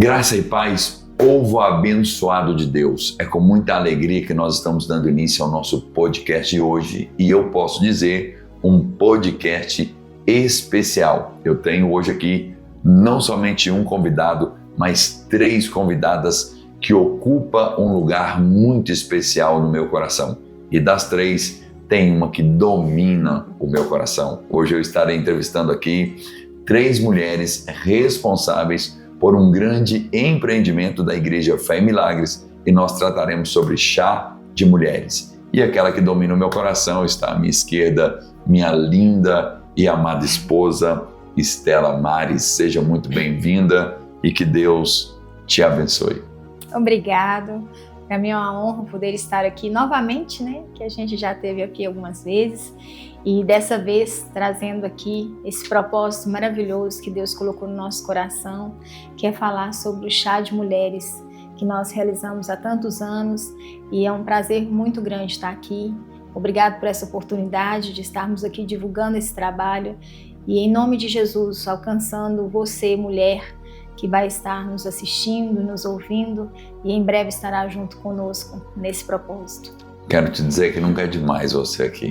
Graça e paz, povo abençoado de Deus. É com muita alegria que nós estamos dando início ao nosso podcast de hoje e eu posso dizer um podcast especial. Eu tenho hoje aqui não somente um convidado, mas 3 convidadas que ocupam um lugar muito especial no meu coração. E das 3, tem uma que domina o meu coração. Hoje eu estarei entrevistando aqui 3 mulheres responsáveis por um grande empreendimento da Igreja Fé e Milagres, e nós trataremos sobre chá de mulheres. E aquela que domina o meu coração está à minha esquerda, minha linda e amada esposa, Estela Mares. Seja muito bem-vinda e que Deus te abençoe. Obrigado. Para mim é uma honra poder estar aqui novamente, né? Que a gente já esteve aqui algumas vezes. E dessa vez trazendo aqui esse propósito maravilhoso que Deus colocou no nosso coração, que é falar sobre o chá de mulheres que nós realizamos há tantos anos, e é um prazer muito grande estar aqui. Obrigado por essa oportunidade de estarmos aqui divulgando esse trabalho e em nome de Jesus alcançando você, mulher, que vai estar nos assistindo, nos ouvindo e em breve estará junto conosco nesse propósito. Quero te dizer que nunca é demais você aqui.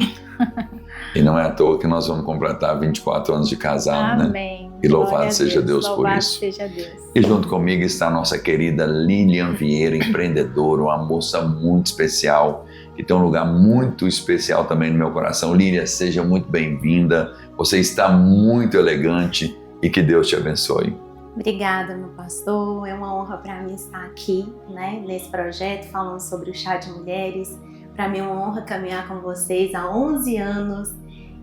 E não é à toa que nós vamos completar 24 anos de casado, Amém. Né? E louvado seja Deus por isso. Seja Deus. E junto comigo está a nossa querida Lilian Vieira, empreendedora, uma moça muito especial, que tem um lugar muito especial também no meu coração. Lilian, seja muito bem-vinda. Você está muito elegante e que Deus te abençoe. Obrigada, meu pastor. É uma honra para mim estar aqui, né, nesse projeto, falando sobre o chá de mulheres. Para mim é uma honra caminhar com vocês há 11 anos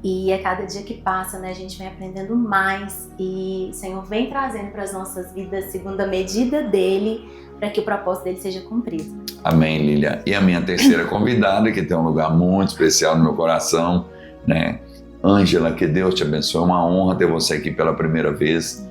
e a cada dia que passa, né, a gente vem aprendendo mais e o Senhor vem trazendo para as nossas vidas segundo a medida dEle, para que o propósito dEle seja cumprido. Amém, Lilian. E a minha terceira convidada, que tem um lugar muito especial no meu coração, né, Ângela, que Deus te abençoe. É uma honra ter você aqui pela primeira vez.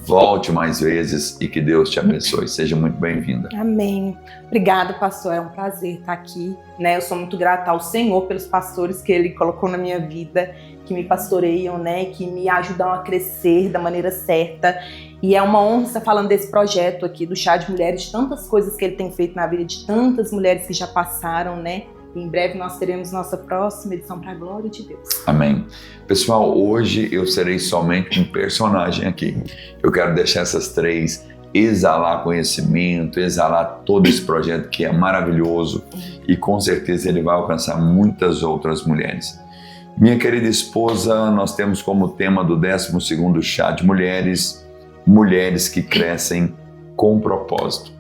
Volte mais vezes e que Deus te abençoe. Seja muito bem-vinda. Amém. Obrigada, pastor. É um prazer estar aqui, né? Eu sou muito grata ao Senhor pelos pastores que Ele colocou na minha vida, que me pastoreiam, né? Que me ajudam a crescer da maneira certa. E é uma honra estar falando desse projeto aqui, do Chá de Mulheres, de tantas coisas que Ele tem feito na vida de tantas mulheres que já passaram, né? Em breve nós teremos nossa próxima edição para a glória de Deus. Amém. Pessoal, hoje eu serei somente um personagem aqui. Eu quero deixar essas 3 exalar conhecimento, exalar todo esse projeto que é maravilhoso e com certeza ele vai alcançar muitas outras mulheres. Minha querida esposa, nós temos como tema do 12º Chá de Mulheres, mulheres que crescem com propósito.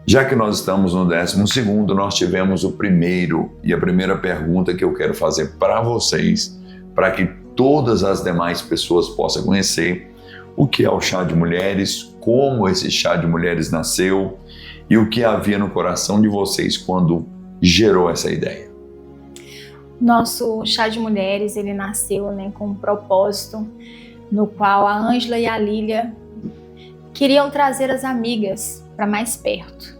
Já que nós estamos no 12º, nós tivemos o primeiro, e a primeira pergunta que eu quero fazer para vocês, para que todas as demais pessoas possam conhecer o que é o chá de mulheres, como esse chá de mulheres nasceu e o que havia no coração de vocês quando gerou essa ideia. Nosso chá de mulheres, ele nasceu, né, com um propósito no qual a Ângela e a Lília queriam trazer as amigas para mais perto.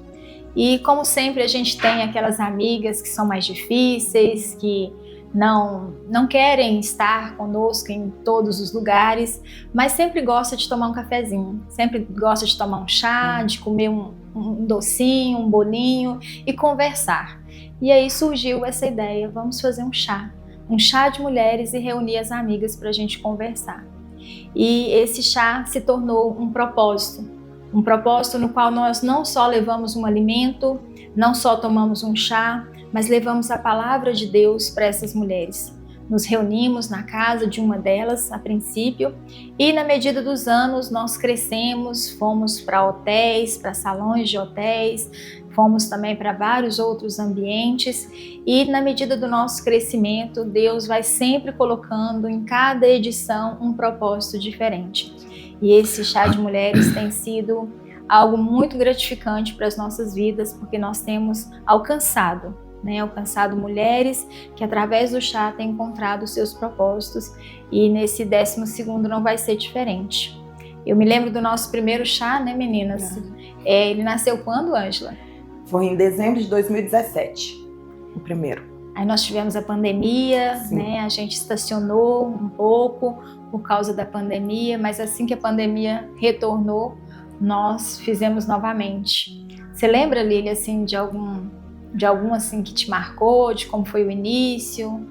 E como sempre a gente tem aquelas amigas que são mais difíceis, que não querem estar conosco em todos os lugares, mas sempre gosta de tomar um cafezinho, sempre gosta de tomar um chá, de comer um docinho, um bolinho e conversar. E aí surgiu essa ideia, vamos fazer um chá de mulheres e reunir as amigas para a gente conversar. E esse chá se tornou um propósito no qual nós não só levamos um alimento, não só tomamos um chá, mas levamos a palavra de Deus para essas mulheres. Nos reunimos na casa de uma delas, a princípio, e na medida dos anos nós crescemos, fomos para hotéis, para salões de hotéis, fomos também para vários outros ambientes e na medida do nosso crescimento, Deus vai sempre colocando em cada edição um propósito diferente. E esse chá de mulheres tem sido algo muito gratificante para as nossas vidas, porque nós temos alcançado mulheres que através do chá têm encontrado os seus propósitos e nesse 12º não vai ser diferente. Eu me lembro do nosso primeiro chá, né, meninas? Ele nasceu quando, Ângela? Foi em dezembro de 2017, o primeiro. Aí nós tivemos a pandemia, né? A gente estacionou um pouco por causa da pandemia, mas assim que a pandemia retornou, nós fizemos novamente. Você lembra, Lília, assim, de algum assim que te marcou, de como foi o início?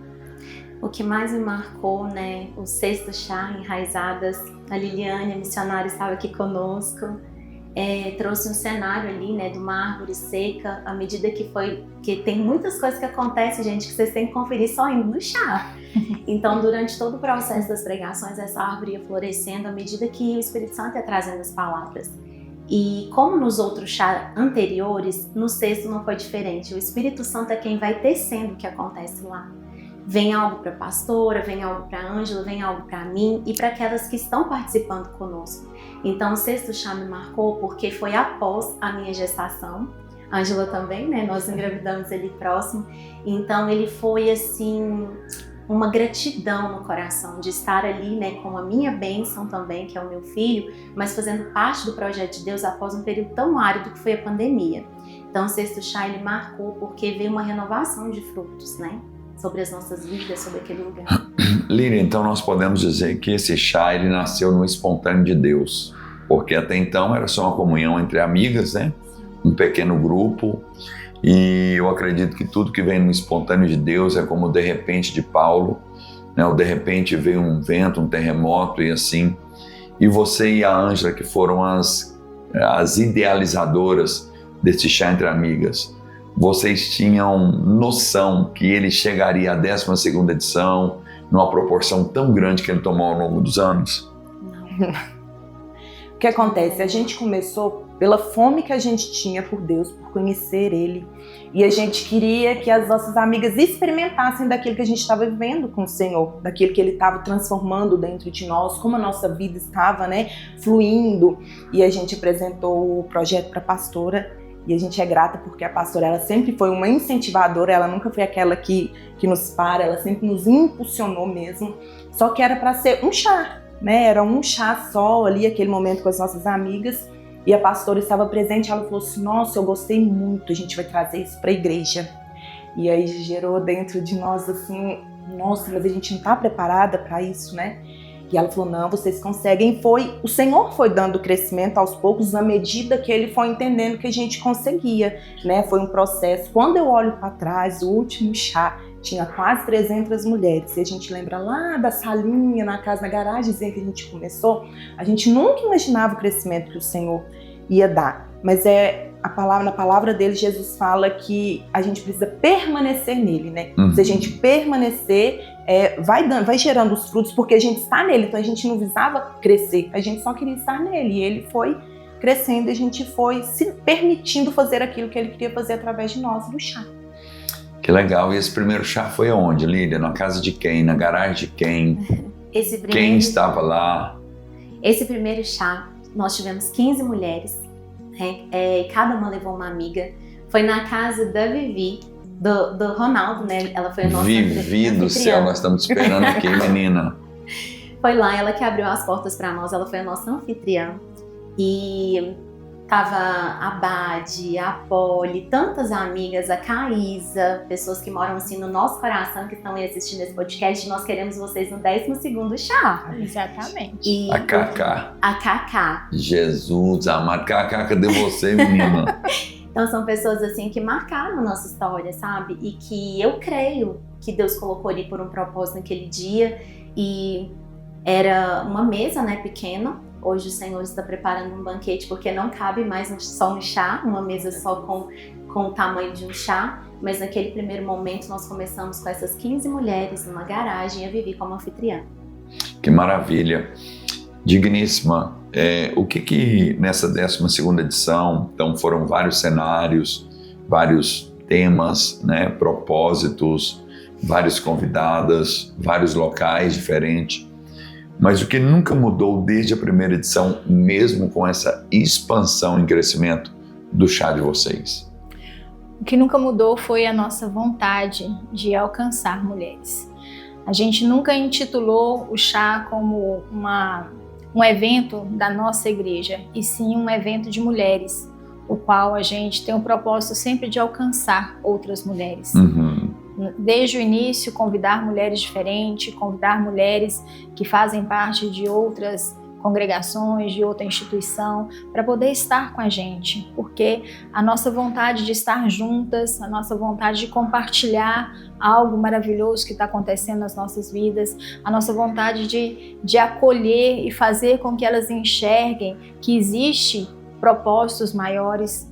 O que mais me marcou, né, o sexto chá, Enraizadas, a Liliane, a missionária, estava aqui conosco, trouxe um cenário ali, né, de uma árvore seca, à medida que tem muitas coisas que acontecem, gente, que vocês têm que conferir só indo no chá. Então, durante todo o processo das pregações, essa árvore ia florescendo à medida que o Espírito Santo ia trazendo as palavras. E como nos outros chás anteriores, no sexto não foi diferente. O Espírito Santo é quem vai tecendo o que acontece lá. Vem algo para a pastora, vem algo para a Ângela, vem algo para mim e para aquelas que estão participando conosco. Então, o sexto chá me marcou porque foi após a minha gestação. A Ângela também, né? Nós engravidamos ali próximo. Então, ele foi assim, uma gratidão no coração de estar ali, né, com a minha bênção também, que é o meu filho, mas fazendo parte do projeto de Deus após um período tão árido que foi a pandemia. Então, o sexto chá, ele marcou porque veio uma renovação de frutos, né? Sobre as nossas vidas, sobre aquele lugar. Lília, então nós podemos dizer que esse chá, ele nasceu no espontâneo de Deus, porque até então era só uma comunhão entre amigas, né? Um pequeno grupo, e eu acredito que tudo que vem no espontâneo de Deus é como o de repente de Paulo, né? O de repente veio um vento, um terremoto e assim, e você e a Ângela, que foram as idealizadoras desse chá entre amigas, vocês tinham noção que ele chegaria à 12ª edição numa proporção tão grande que ele tomou ao longo dos anos? Não. O que acontece? A gente começou pela fome que a gente tinha por Deus, por conhecer Ele. E a gente queria que as nossas amigas experimentassem daquilo que a gente estava vivendo com o Senhor, daquilo que Ele estava transformando dentro de nós, como a nossa vida estava, né, fluindo. E a gente apresentou o projeto para a pastora. E a gente é grata porque a pastora, ela sempre foi uma incentivadora, ela nunca foi aquela que nos para, ela sempre nos impulsionou mesmo. Só que era para ser um chá, né? Era um chá só ali, aquele momento com as nossas amigas. E a pastora estava presente, ela falou assim, nossa, eu gostei muito, a gente vai trazer isso para a igreja. E aí gerou dentro de nós assim, nossa, mas a gente não está preparada para isso, né? E ela falou, não, vocês conseguem. O Senhor foi dando crescimento aos poucos na medida que Ele foi entendendo que a gente conseguia, né? Foi um processo. Quando eu olho para trás, o último chá tinha quase 300 mulheres. E a gente lembra lá da salinha, na casa, na garagemzinha que a gente começou, a gente nunca imaginava o crescimento que o Senhor ia dar. Mas na palavra dele, Jesus fala que a gente precisa permanecer nele, né? Se a gente permanecer, vai gerando os frutos, porque a gente está nele, então a gente não visava crescer, a gente só queria estar nele, e ele foi crescendo e a gente foi se permitindo fazer aquilo que ele queria fazer através de nós, do chá. Que legal, e esse primeiro chá foi onde, Lília? Na casa de quem? Na garagem de quem? Quem estava lá? Esse primeiro chá, nós tivemos 15 mulheres, né? Cada uma levou uma amiga, foi na casa da Vivi, do Ronaldo, né? Ela foi a nossa Vivi do céu, nós estamos esperando aqui, menina. Foi lá, ela que abriu as portas para nós, ela foi a nossa anfitriã. E tava a Bade, a Polly, tantas amigas, a Caísa, pessoas que moram assim no nosso coração, que estão aí assistindo esse podcast. Nós queremos vocês no 12º chá. Exatamente. E a Cacá. A Cacá. Jesus amado. Cacá, cadê você, menina? Então são pessoas assim que marcaram a nossa história, sabe? E que eu creio que Deus colocou ali por um propósito naquele dia. E era uma mesa, né, pequena. Hoje o Senhor está preparando um banquete porque não cabe mais só um chá, uma mesa só com o tamanho de um chá. Mas naquele primeiro momento nós começamos com essas 15 mulheres numa garagem e a Vivi como anfitriã. Que maravilha. Digníssima, o que nessa 12ª edição, então foram vários cenários, vários temas, né, propósitos, várias convidadas, vários locais diferentes, mas o que nunca mudou desde a primeira edição, mesmo com essa expansão e crescimento do chá de vocês? O que nunca mudou foi a nossa vontade de alcançar mulheres. A gente nunca intitulou o chá como um evento da nossa igreja, e sim um evento de mulheres, o qual a gente tem o propósito sempre de alcançar outras mulheres. Desde o início, convidar mulheres diferentes, convidar mulheres que fazem parte de outras congregações, de outra instituição, para poder estar com a gente, porque a nossa vontade de estar juntas, a nossa vontade de compartilhar algo maravilhoso que está acontecendo nas nossas vidas, a nossa vontade de acolher e fazer com que elas enxerguem que existe propósitos maiores.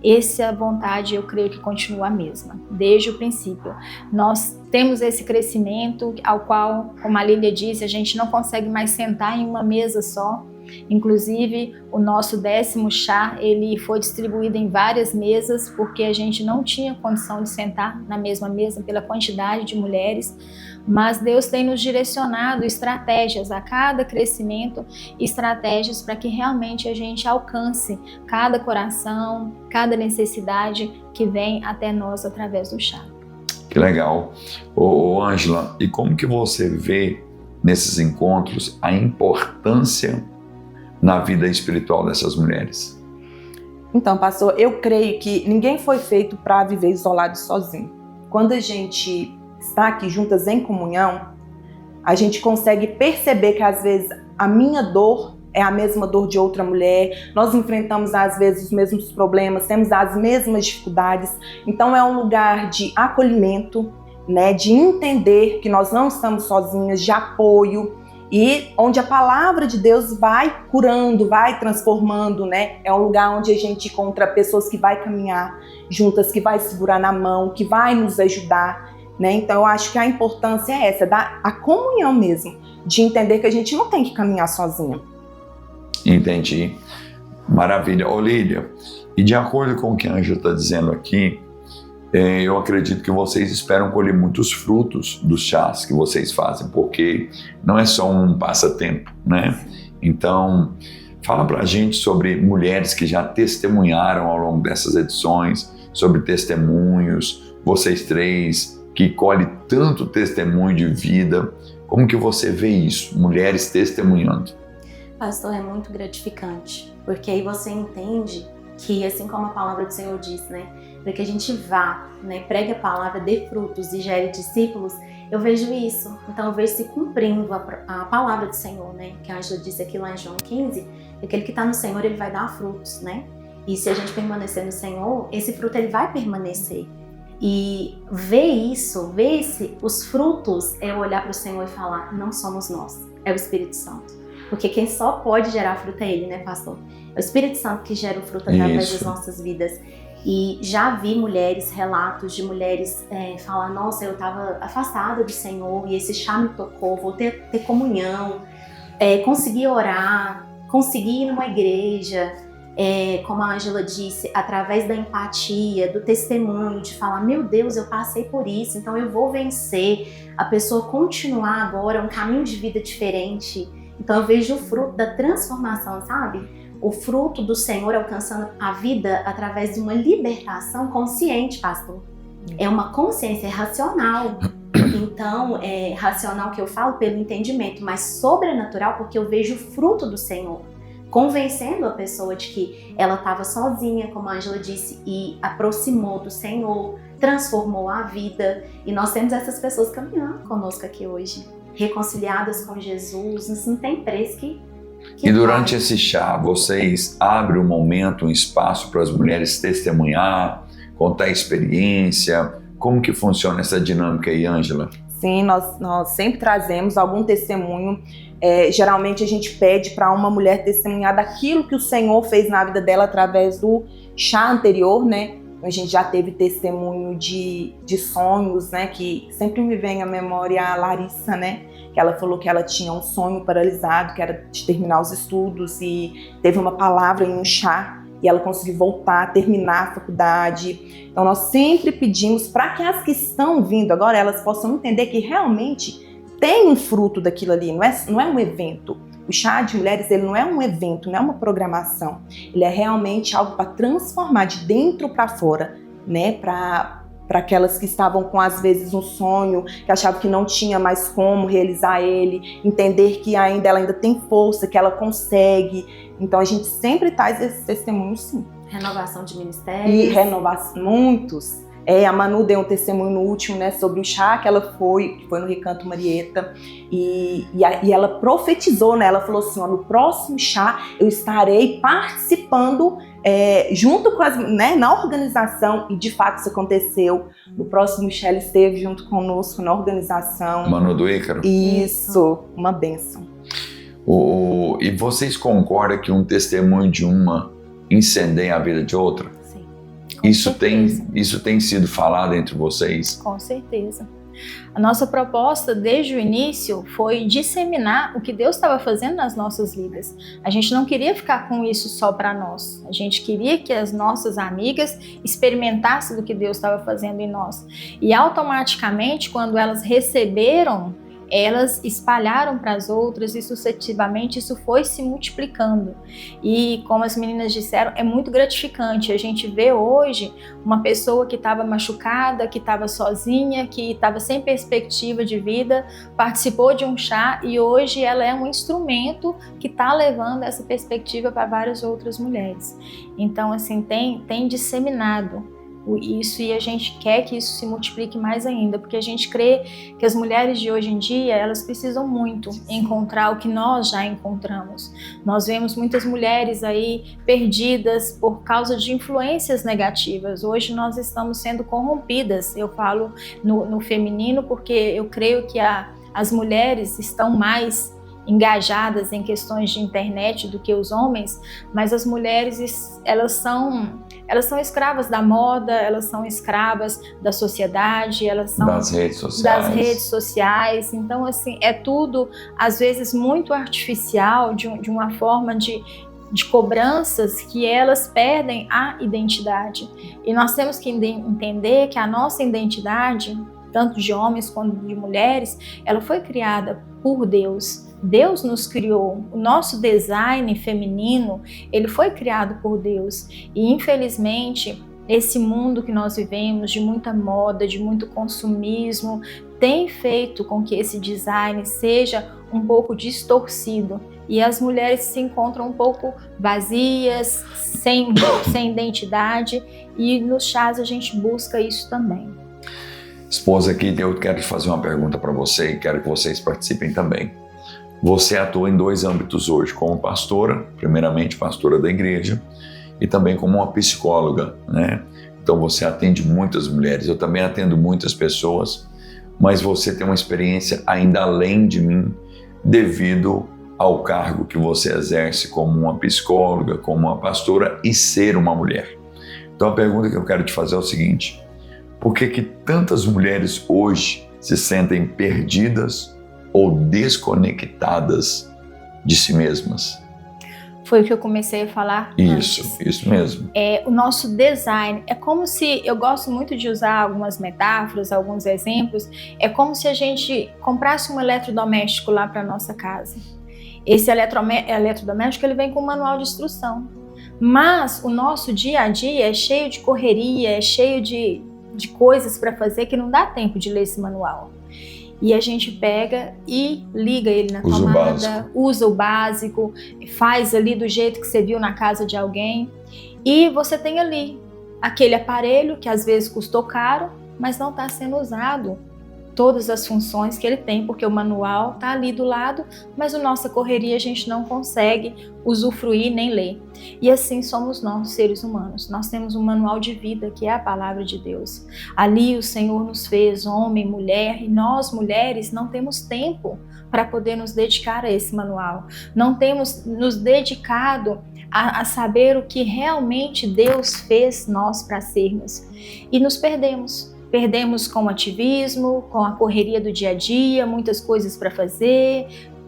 Essa vontade, eu creio que continua a mesma, desde o princípio. Nós temos esse crescimento ao qual, como a Lília disse, a gente não consegue mais sentar em uma mesa só. Inclusive, o nosso 10º chá, ele foi distribuído em várias mesas, porque a gente não tinha condição de sentar na mesma mesa pela quantidade de mulheres. Mas Deus tem nos direcionado estratégias a cada crescimento, estratégias para que realmente a gente alcance cada coração, cada necessidade que vem até nós através do chá. Que legal. Ô Ângela, e como que você vê nesses encontros a importância na vida espiritual dessas mulheres? Então, pastor, eu creio que ninguém foi feito para viver isolado sozinho. Quando a gente está aqui juntas em comunhão, a gente consegue perceber que às vezes a minha dor é a mesma dor de outra mulher, nós enfrentamos às vezes os mesmos problemas, temos as mesmas dificuldades, então é um lugar de acolhimento, né, de entender que nós não estamos sozinhas, de apoio, e onde a palavra de Deus vai curando, vai transformando, né? É um lugar onde a gente encontra pessoas que vai caminhar juntas, que vai segurar na mão, que vai nos ajudar, né? Então eu acho que a importância é essa, a comunhão mesmo, de entender que a gente não tem que caminhar sozinha. Entendi. Maravilha. Ô Lília, e de acordo com o que a Ângela está dizendo aqui, eu acredito que vocês esperam colher muitos frutos dos chás que vocês fazem, porque não é só um passatempo, né? Então, fala pra gente sobre mulheres que já testemunharam ao longo dessas edições, sobre testemunhos, vocês três, que colhem tanto testemunho de vida. Como que você vê isso, mulheres testemunhando? Pastor, é muito gratificante, porque aí você entende que, assim como a palavra do Senhor diz, né, para que a gente vá, né, pregue a palavra, dê frutos e gere discípulos, eu vejo isso. Então eu vejo se cumprindo a palavra do Senhor, né, que a Ângela disse aqui lá em João 15, aquele que está no Senhor, ele vai dar frutos, né, e se a gente permanecer no Senhor, esse fruto ele vai permanecer. E ver isso, ver os frutos, é olhar para o Senhor e falar, não somos nós, é o Espírito Santo. Porque quem só pode gerar fruto é Ele, né, pastor? É o Espírito Santo que gera o fruto através das nossas vidas. E já vi relatos de mulheres falar, nossa, eu estava afastada do Senhor e esse chá me tocou, vou ter comunhão, consegui orar, consegui ir numa igreja, como a Ângela disse, através da empatia, do testemunho, de falar, meu Deus, eu passei por isso, então eu vou vencer, a pessoa continuar agora um caminho de vida diferente. Então eu vejo o fruto da transformação, sabe? O fruto do Senhor alcançando a vida através de uma libertação consciente, pastor. É uma consciência racional. Então, é racional que eu falo pelo entendimento, mas sobrenatural porque eu vejo o fruto do Senhor. Convencendo a pessoa de que ela estava sozinha, como a Ângela disse, e aproximou do Senhor, transformou a vida. E nós temos essas pessoas caminhando conosco aqui hoje, reconciliadas com Jesus, isso não tem preço que e durante esse chá, vocês abrem um momento, um espaço para as mulheres testemunhar, contar a experiência? Como que funciona essa dinâmica aí, Ângela? Sim, nós sempre trazemos algum testemunho. Geralmente a gente pede para uma mulher testemunhar daquilo que o Senhor fez na vida dela através do chá anterior, né? A gente já teve testemunho de sonhos, né? Que sempre me vem à memória a Larissa, né? Que ela falou que ela tinha um sonho paralisado, que era de terminar os estudos, e teve uma palavra em um chá, e ela conseguiu voltar, terminar a faculdade. Então nós sempre pedimos para que as que estão vindo agora, elas possam entender que realmente tem um fruto daquilo ali, não é um evento. O chá de mulheres, ele não é um evento, não é uma programação. Ele é realmente algo para transformar de dentro para fora, né? Para aquelas que estavam com, às vezes, um sonho, que achavam que não tinha mais como realizar ele, entender que ela ainda tem força, que ela consegue. Então, a gente sempre traz esses testemunhos, sim. Renovação de ministérios. E renovação, muitos. A Manu deu um testemunho no último, né, sobre o chá que ela foi, que foi no Recanto Marieta, e ela profetizou, né, ela falou assim, ó, no próximo chá eu estarei participando junto com na organização, e de fato isso aconteceu. No próximo chá ela esteve junto conosco na organização. Manu do Ícaro? Isso, uma bênção. E vocês concordam que um testemunho de uma incendeia a vida de outra? Sim. Isso tem sido falado entre vocês? Com certeza. A nossa proposta desde o início foi disseminar o que Deus estava fazendo nas nossas vidas. A gente não queria ficar com isso só para nós. A gente queria que as nossas amigas experimentassem do que Deus estava fazendo em nós. E automaticamente, quando elas receberam, elas espalharam para as outras e sucessivamente isso foi se multiplicando. E como as meninas disseram, é muito gratificante. A gente vê hoje uma pessoa que estava machucada, que estava sozinha, que estava sem perspectiva de vida, participou de um chá e hoje ela é um instrumento que está levando essa perspectiva para várias outras mulheres. Então, assim, tem disseminado isso e a gente quer que isso se multiplique mais ainda, porque a gente crê que as mulheres de hoje em dia, elas precisam muito encontrar o que nós já encontramos. Nós vemos muitas mulheres aí perdidas por causa de influências negativas. Hoje nós estamos sendo corrompidas, eu falo no feminino, porque eu creio que as mulheres estão mais engajadas em questões de internet do que os homens, mas as mulheres, elas são escravas da moda, elas são escravas da sociedade, elas são das redes sociais. Então, assim, é tudo, às vezes, muito artificial, de uma forma de cobranças que elas perdem a identidade. E nós temos que entender que a nossa identidade, tanto de homens quanto de mulheres, ela foi criada por Deus. Deus nos criou, o nosso design feminino, ele foi criado por Deus. E infelizmente, esse mundo que nós vivemos, de muita moda, de muito consumismo, tem feito com que esse design seja um pouco distorcido. E as mulheres se encontram um pouco vazias, sem identidade, e nos chás a gente busca isso também. Esposa, aqui eu quero te fazer uma pergunta para você e quero que vocês participem também. Você atua em 2 âmbitos hoje, como pastora, primeiramente pastora da igreja, e também como uma psicóloga, né? Então você atende muitas mulheres, eu também atendo muitas pessoas, mas você tem uma experiência ainda além de mim, devido ao cargo que você exerce como uma psicóloga, como uma pastora e ser uma mulher. Então a pergunta que eu quero te fazer é o seguinte: por que tantas mulheres hoje se sentem perdidas ou desconectadas de si mesmas? Foi o que eu comecei a falar antes. Isso mesmo. O nosso design, é como se, eu gosto muito de usar algumas metáforas, alguns exemplos, é como se a gente comprasse um eletrodoméstico lá para nossa casa. Esse eletrodoméstico, ele vem com um manual de instrução, mas o nosso dia a dia é cheio de correria, é cheio de coisas para fazer que não dá tempo de ler esse manual. E a gente pega e liga ele na tomada, usa o básico, faz ali do jeito que você viu na casa de alguém. E você tem ali aquele aparelho que às vezes custou caro, mas não está sendo usado todas as funções que ele tem, porque o manual está ali do lado, mas a nossa correria a gente não consegue usufruir nem ler. E assim somos nós, seres humanos. Nós temos um manual de vida, que é a palavra de Deus. Ali o Senhor nos fez homem, mulher, e nós, mulheres, não temos tempo para poder nos dedicar a esse manual. Não temos nos dedicado a saber o que realmente Deus fez nós para sermos. E nos perdemos. Perdemos com o ativismo, com a correria do dia a dia, muitas coisas para fazer,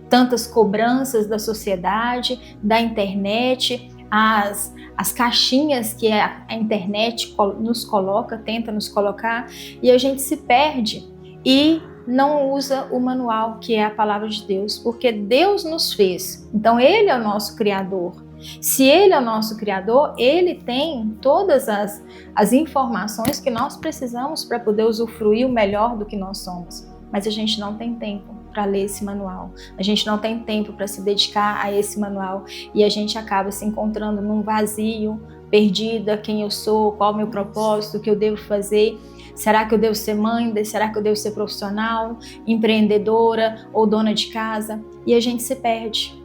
tantas cobranças da sociedade, da internet, as caixinhas que a internet nos coloca, tenta nos colocar, e a gente se perde e não usa o manual, que é a palavra de Deus, porque Deus nos fez. Então Ele é o nosso Criador. Se Ele é o nosso Criador, Ele tem todas as informações que nós precisamos para poder usufruir o melhor do que nós somos. Mas a gente não tem tempo para ler esse manual. A gente não tem tempo para se dedicar a esse manual. E a gente acaba se encontrando num vazio, perdida, quem eu sou, qual é o meu propósito, o que eu devo fazer. Será que eu devo ser mãe? Será que eu devo ser profissional, empreendedora ou dona de casa? E a gente se perde.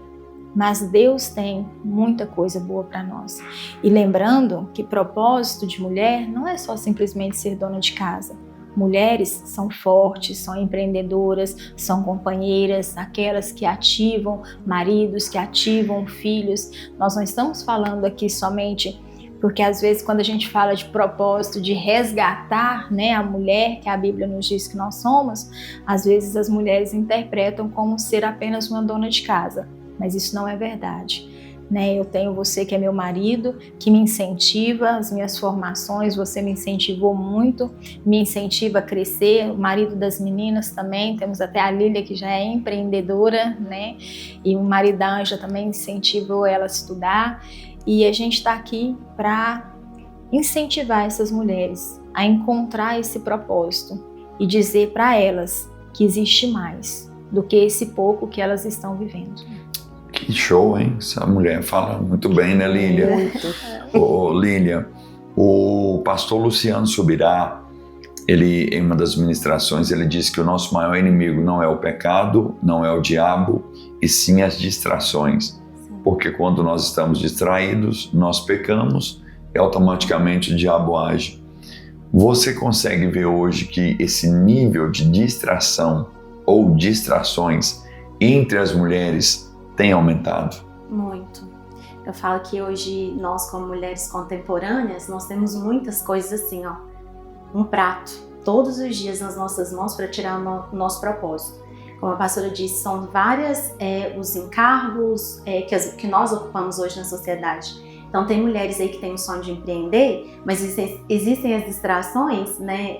Mas Deus tem muita coisa boa para nós. E lembrando que propósito de mulher não é só simplesmente ser dona de casa. Mulheres são fortes, são empreendedoras, são companheiras, aquelas que ativam maridos, que ativam filhos. Nós não estamos falando aqui somente porque às vezes quando a gente fala de propósito, de resgatar, né, a mulher que a Bíblia nos diz que nós somos, às vezes as mulheres interpretam como ser apenas uma dona de casa, mas isso não é verdade. Né? Eu tenho você que é meu marido, que me incentiva as minhas formações, você me incentivou muito, me incentiva a crescer, o marido das meninas também, temos até a Lília que já é empreendedora, né? E o marido da Anja também incentivou ela a estudar, e a gente está aqui para incentivar essas mulheres a encontrar esse propósito e dizer para elas que existe mais do que esse pouco que elas estão vivendo. Que show, hein? Essa mulher fala muito bem, né, Lília? Ô, Lília, o pastor Luciano Subirá, ele, em uma das ministrações, ele disse que o nosso maior inimigo não é o pecado, não é o diabo, e sim as distrações. Porque quando nós estamos distraídos, nós pecamos e automaticamente o diabo age. Você consegue ver hoje que esse nível de distração ou distrações entre as mulheres tem aumentado? Muito. Eu falo que hoje nós, como mulheres contemporâneas, nós temos muitas coisas assim, ó, um prato todos os dias nas nossas mãos para tirar o nosso propósito. Como a pastora disse, são vários os encargos que nós ocupamos hoje na sociedade. Então tem mulheres aí que têm o sonho de empreender, mas existem as distrações, né,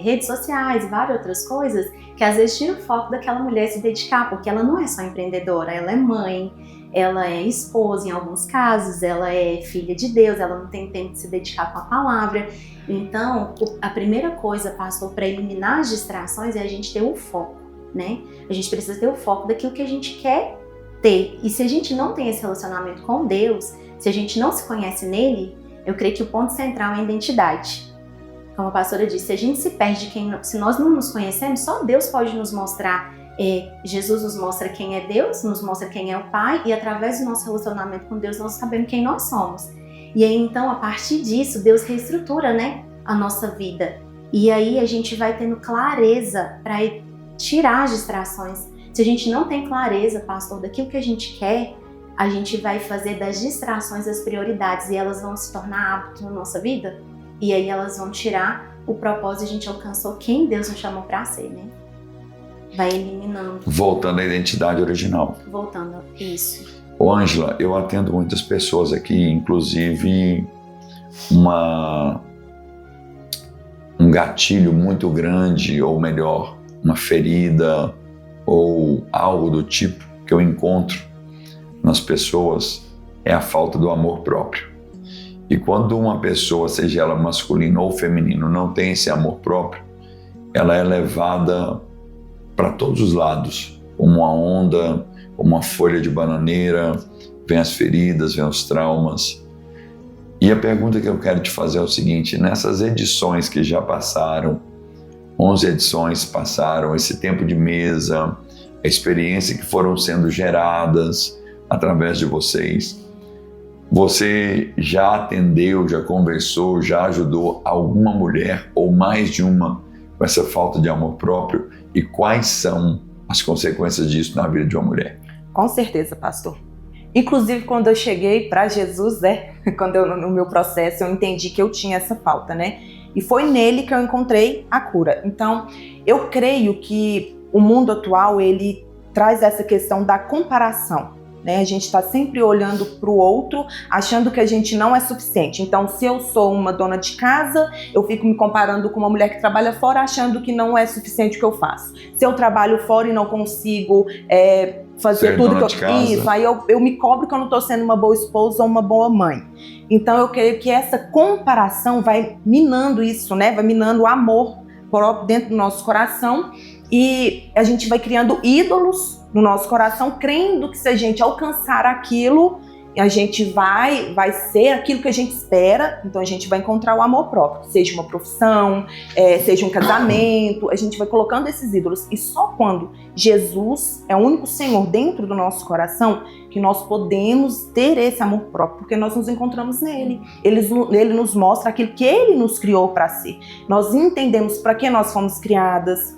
redes sociais, várias outras coisas, que às vezes tiram o foco daquela mulher se dedicar, porque ela não é só empreendedora, ela é mãe, ela é esposa em alguns casos, ela é filha de Deus, ela não tem tempo de se dedicar com a palavra. Então, a primeira coisa, pastor, para eliminar as distrações é a gente ter o foco, né? A gente precisa ter o foco daquilo que a gente quer ter. E se a gente não tem esse relacionamento com Deus, se a gente não se conhece nele, eu creio que o ponto central é a identidade. Como a pastora disse, se a gente se perde, se nós não nos conhecemos, só Deus pode nos mostrar. Jesus nos mostra quem é Deus, nos mostra quem é o Pai, e através do nosso relacionamento com Deus, nós sabemos quem nós somos. E aí, então, a partir disso, Deus reestrutura, né, a nossa vida. E aí a gente vai tendo clareza para tirar as distrações. Se a gente não tem clareza, pastor, daquilo que a gente quer, a gente vai fazer das distrações as prioridades e elas vão se tornar hábito na nossa vida. E aí elas vão tirar o propósito e a gente alcançou quem Deus nos chamou para ser, né? Vai eliminando. Voltando à identidade original. Voltando, isso. Ô, Ângela, eu atendo muitas pessoas aqui, inclusive um gatilho muito grande, ou melhor, uma ferida ou algo do tipo que eu encontro nas pessoas é a falta do amor próprio. E quando uma pessoa, seja ela masculino ou feminino, não tem esse amor próprio, ela é levada para todos os lados, como uma onda, como uma folha de bananeira, vem as feridas, vem os traumas. E a pergunta que eu quero te fazer é o seguinte: nessas edições que já passaram, 11 edições passaram, esse tempo de mesa, a experiência que foram sendo geradas através de vocês, você já atendeu, já conversou, já ajudou alguma mulher ou mais de uma com essa falta de amor próprio? E quais são as consequências disso na vida de uma mulher? Com certeza, pastor. Inclusive, quando eu cheguei para Jesus, no meu processo, eu entendi que eu tinha essa falta, né? E foi nele que eu encontrei a cura. Então, eu creio que o mundo atual, ele traz essa questão da comparação, né? A gente está sempre olhando para o outro, achando que a gente não é suficiente. Então, se eu sou uma dona de casa, eu fico me comparando com uma mulher que trabalha fora, achando que não é suficiente o que eu faço. Se eu trabalho fora e não consigo fazer tudo que eu... Isso, aí eu me cobro que eu não estou sendo uma boa esposa ou uma boa mãe. Então, eu creio que essa comparação vai minando isso, né? Vai minando o amor próprio dentro do nosso coração, e a gente vai criando ídolos no nosso coração, crendo que se a gente alcançar aquilo, a gente vai ser aquilo que a gente espera, então a gente vai encontrar o amor próprio, seja uma profissão, seja um casamento, a gente vai colocando esses ídolos. E só quando Jesus é o único Senhor dentro do nosso coração que nós podemos ter esse amor próprio, porque nós nos encontramos nele. Ele nos mostra aquilo que ele nos criou para ser. Nós entendemos para que nós fomos criadas,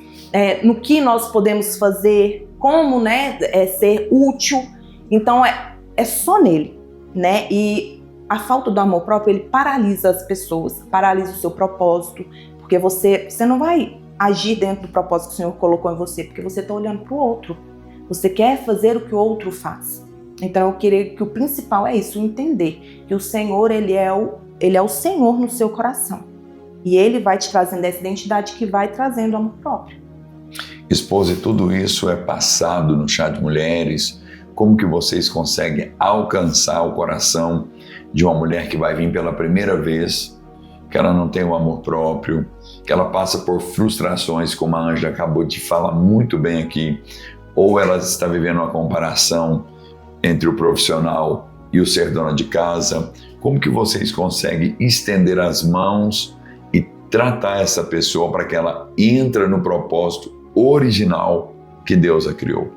no que nós podemos fazer, como, né, ser útil. Então é só nele, né? E a falta do amor próprio, ele paralisa as pessoas, paralisa o seu propósito, porque você não vai agir dentro do propósito que o Senhor colocou em você, porque você está olhando para o outro. Você quer fazer o que o outro faz. Então eu queria que o principal é isso, entender que o Senhor, ele é o Senhor no seu coração. E ele vai te trazendo essa identidade que vai trazendo amor próprio. Esposa, e tudo isso é passado no Chá de Mulheres. Como que vocês conseguem alcançar o coração de uma mulher que vai vir pela primeira vez, que ela não tem o amor próprio, que ela passa por frustrações, como a Ângela acabou de falar muito bem aqui, ou ela está vivendo uma comparação entre o profissional e o ser dona de casa? Como que vocês conseguem estender as mãos e tratar essa pessoa para que ela entre no propósito original que Deus a criou?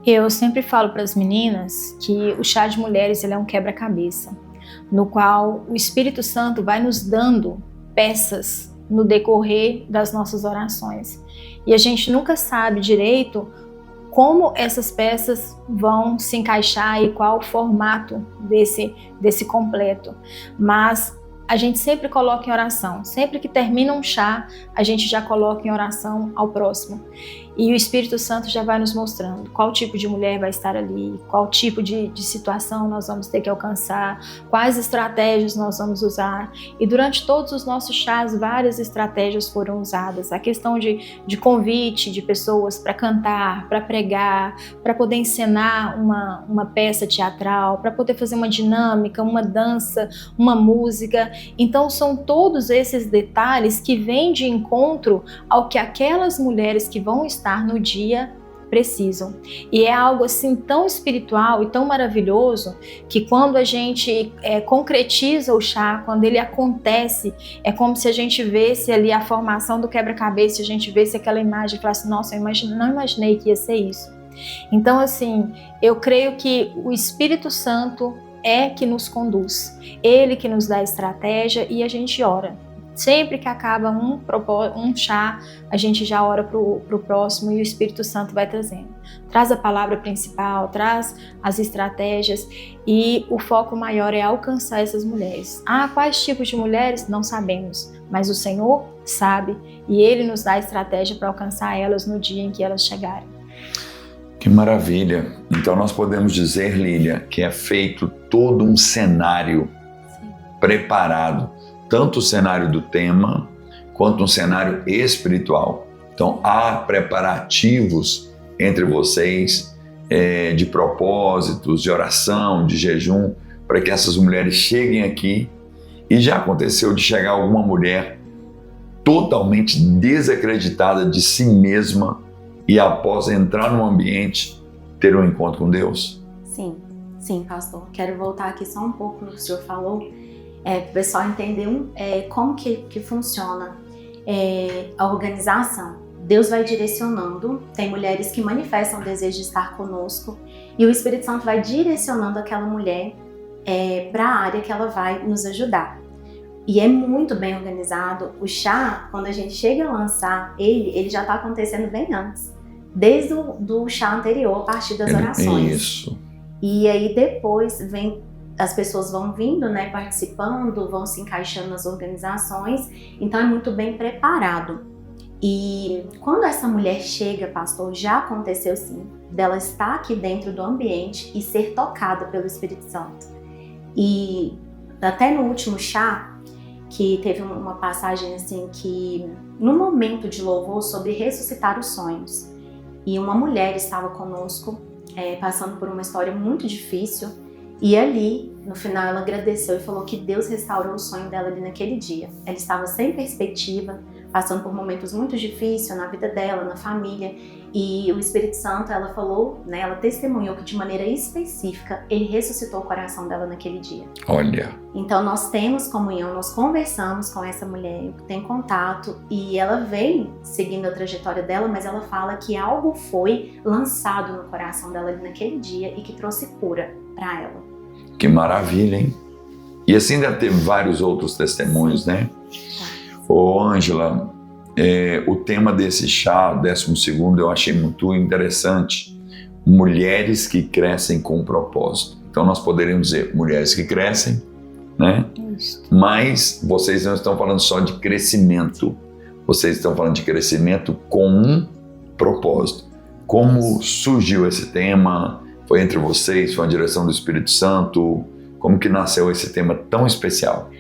Eu sempre falo para as meninas que o Chá de Mulheres, ele é um quebra-cabeça, no qual o Espírito Santo vai nos dando peças no decorrer das nossas orações. E a gente nunca sabe direito como essas peças vão se encaixar e qual o formato desse completo. Mas a gente sempre coloca em oração. Sempre que termina um chá, a gente já coloca em oração ao próximo. E o Espírito Santo já vai nos mostrando qual tipo de mulher vai estar ali, qual tipo de situação nós vamos ter que alcançar, quais estratégias nós vamos usar. E durante todos os nossos chás, várias estratégias foram usadas. A questão de convite de pessoas para cantar, para pregar, para poder encenar uma peça teatral, para poder fazer uma dinâmica, uma dança, uma música. Então são todos esses detalhes que vêm de encontro ao que aquelas mulheres que vão estar no dia precisam. E é algo assim tão espiritual e tão maravilhoso que quando a gente concretiza o chá, quando ele acontece, é como se a gente vesse ali a formação do quebra-cabeça, a gente vesse aquela imagem e falasse, nossa, eu não imaginei que ia ser isso. Então assim, eu creio que o Espírito Santo é que nos conduz, ele que nos dá a estratégia e a gente ora. Sempre que acaba um chá, a gente já ora pro próximo e o Espírito Santo vai trazendo. Traz a palavra principal, traz as estratégias e o foco maior é alcançar essas mulheres. Quais tipos de mulheres? Não sabemos, mas o Senhor sabe e Ele nos dá a estratégia para alcançar elas no dia em que elas chegarem. Que maravilha! Então nós podemos dizer, Lília, que é feito todo um cenário preparado, tanto o cenário do tema, quanto um cenário espiritual. Então, há preparativos entre vocês, de propósitos, de oração, de jejum, para que essas mulheres cheguem aqui. E já aconteceu de chegar alguma mulher totalmente desacreditada de si mesma e após entrar no ambiente, ter um encontro com Deus? Sim, pastor. Quero voltar aqui só um pouco no que o senhor falou, para o pessoal entender como que funciona a organização. Deus vai direcionando, tem mulheres que manifestam o desejo de estar conosco e o Espírito Santo vai direcionando aquela mulher para a área que ela vai nos ajudar. E é muito bem organizado. O chá, quando a gente chega a lançar ele já está acontecendo bem antes, desde do chá anterior, a partir das orações. Isso. E aí depois as pessoas vão vindo, né, participando, vão se encaixando nas organizações, então é muito bem preparado. E quando essa mulher chega, pastor, já aconteceu sim, dela estar aqui dentro do ambiente e ser tocada pelo Espírito Santo. E até no último chá, que teve uma passagem assim que, no momento de louvor sobre ressuscitar os sonhos, e uma mulher estava conosco, passando por uma história muito difícil, e ali, no final, ela agradeceu e falou que Deus restaurou o sonho dela ali naquele dia. Ela estava sem perspectiva, passando por momentos muito difíceis na vida dela, na família, e o Espírito Santo, ela falou, né, ela testemunhou que de maneira específica ele ressuscitou o coração dela naquele dia. Olha. Então nós temos comunhão, nós conversamos com essa mulher, tem contato, e ela vem seguindo a trajetória dela, mas ela fala que algo foi lançado no coração dela ali naquele dia e que trouxe cura para ela. Que maravilha, hein? E assim deve ter vários outros testemunhos, né? Ô, Ângela, o tema desse chá, 12º, eu achei muito interessante. Mulheres que crescem com propósito. Então nós poderíamos dizer mulheres que crescem, né? Isso. Mas vocês não estão falando só de crescimento. Vocês estão falando de crescimento com um propósito. Como surgiu esse tema? Foi entre vocês? Foi a direção do Espírito Santo? Como que nasceu esse tema tão especial?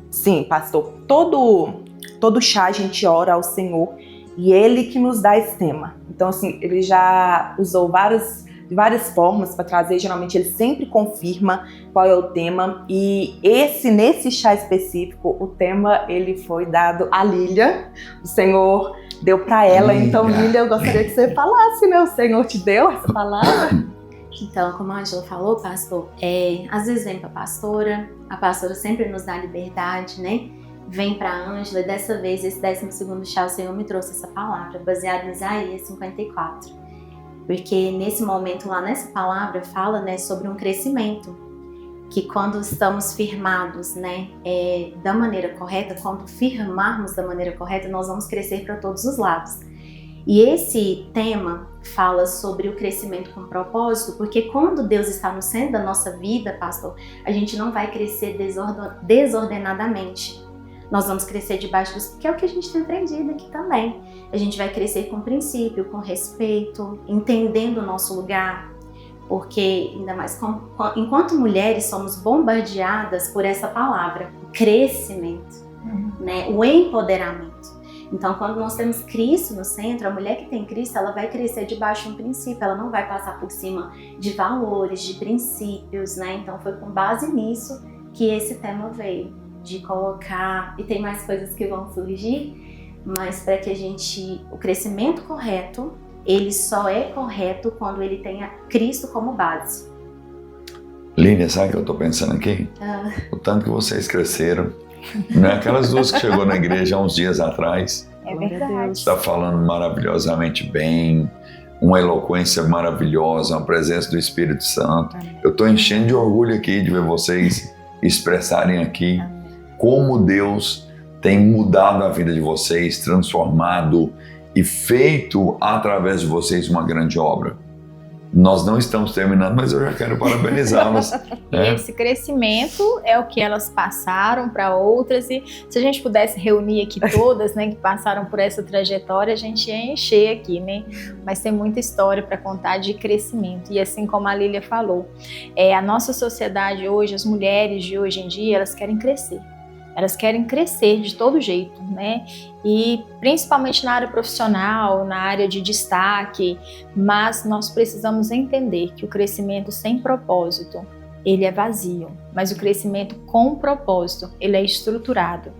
Sim, pastor. Todo chá a gente ora ao Senhor e Ele que nos dá esse tema. Então, assim, Ele já usou várias formas para trazer. Geralmente Ele sempre confirma qual é o tema. E nesse chá específico, o tema ele foi dado à Lília. O Senhor deu para ela. Então, Lília, eu gostaria que você falasse, né? O Senhor te deu essa palavra. Então, como a Ângela falou, pastor, às vezes vem para a pastora sempre nos dá liberdade, né? Vem para a Ângela, e dessa vez, esse 12º chá, o Senhor me trouxe essa palavra, baseada em Isaías 54. Porque nesse momento lá, nessa palavra, fala, né, sobre um crescimento, que quando estamos firmados, né, da maneira correta, quando firmarmos da maneira correta, nós vamos crescer para todos os lados. E esse tema fala sobre o crescimento com propósito, porque quando Deus está no centro da nossa vida, pastor, a gente não vai crescer desordenadamente. Nós vamos crescer debaixo dos... que é o que a gente tem aprendido aqui também. A gente vai crescer com princípio, com respeito, entendendo o nosso lugar. Porque, ainda mais, enquanto mulheres, somos bombardeadas por essa palavra, o crescimento, né? O empoderamento. Então, quando nós temos Cristo no centro, a mulher que tem Cristo, ela vai crescer debaixo de um princípio, ela não vai passar por cima de valores, de princípios, né? Então, foi com base nisso que esse tema veio, de colocar, e tem mais coisas que vão surgir, mas para que o crescimento correto, ele só é correto quando ele tenha Cristo como base. Lília, sabe o que eu estou pensando aqui? O tanto que vocês cresceram. Não é aquelas duas que chegou na igreja há uns dias atrás. É verdade. Está falando maravilhosamente bem, uma eloquência maravilhosa, uma presença do Espírito Santo. Eu estou enchendo de orgulho aqui de ver vocês expressarem aqui como Deus tem mudado a vida de vocês, transformado e feito através de vocês uma grande obra. Nós não estamos terminando, mas eu já quero parabenizá-las. E esse crescimento é o que elas passaram para outras, e se a gente pudesse reunir aqui todas, né, que passaram por essa trajetória, a gente ia encher aqui, né? Mas tem muita história para contar de crescimento. E assim como a Lília falou, a nossa sociedade hoje, as mulheres de hoje em dia, elas querem crescer. Elas querem crescer de todo jeito, né? E principalmente na área profissional, na área de destaque, mas nós precisamos entender que o crescimento sem propósito, ele é vazio, mas o crescimento com propósito, ele é estruturado.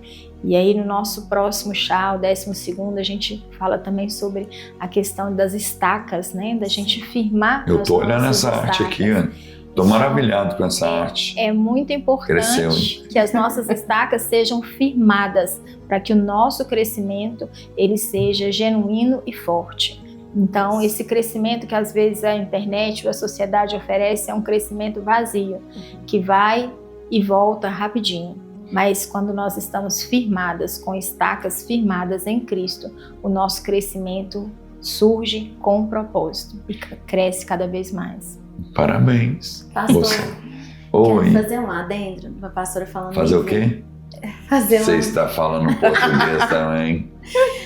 E aí no nosso próximo chá, o 12º, a gente fala também sobre a questão das estacas, né? Da gente firmar. Eu tô olhando essa arte aqui, Ana. Estou maravilhado com essa arte. É muito importante que as nossas estacas sejam firmadas para que o nosso crescimento ele seja genuíno e forte. Então, esse crescimento que às vezes a internet ou a sociedade oferece é um crescimento vazio, que vai e volta rapidinho. Mas quando nós estamos firmadas, com estacas firmadas em Cristo, o nosso crescimento surge com propósito e cresce cada vez mais. Parabéns. Pastor, Oi. quero fazer um adendo, a pastora falando fazer isso. O quê? Fazer Você está falando português também.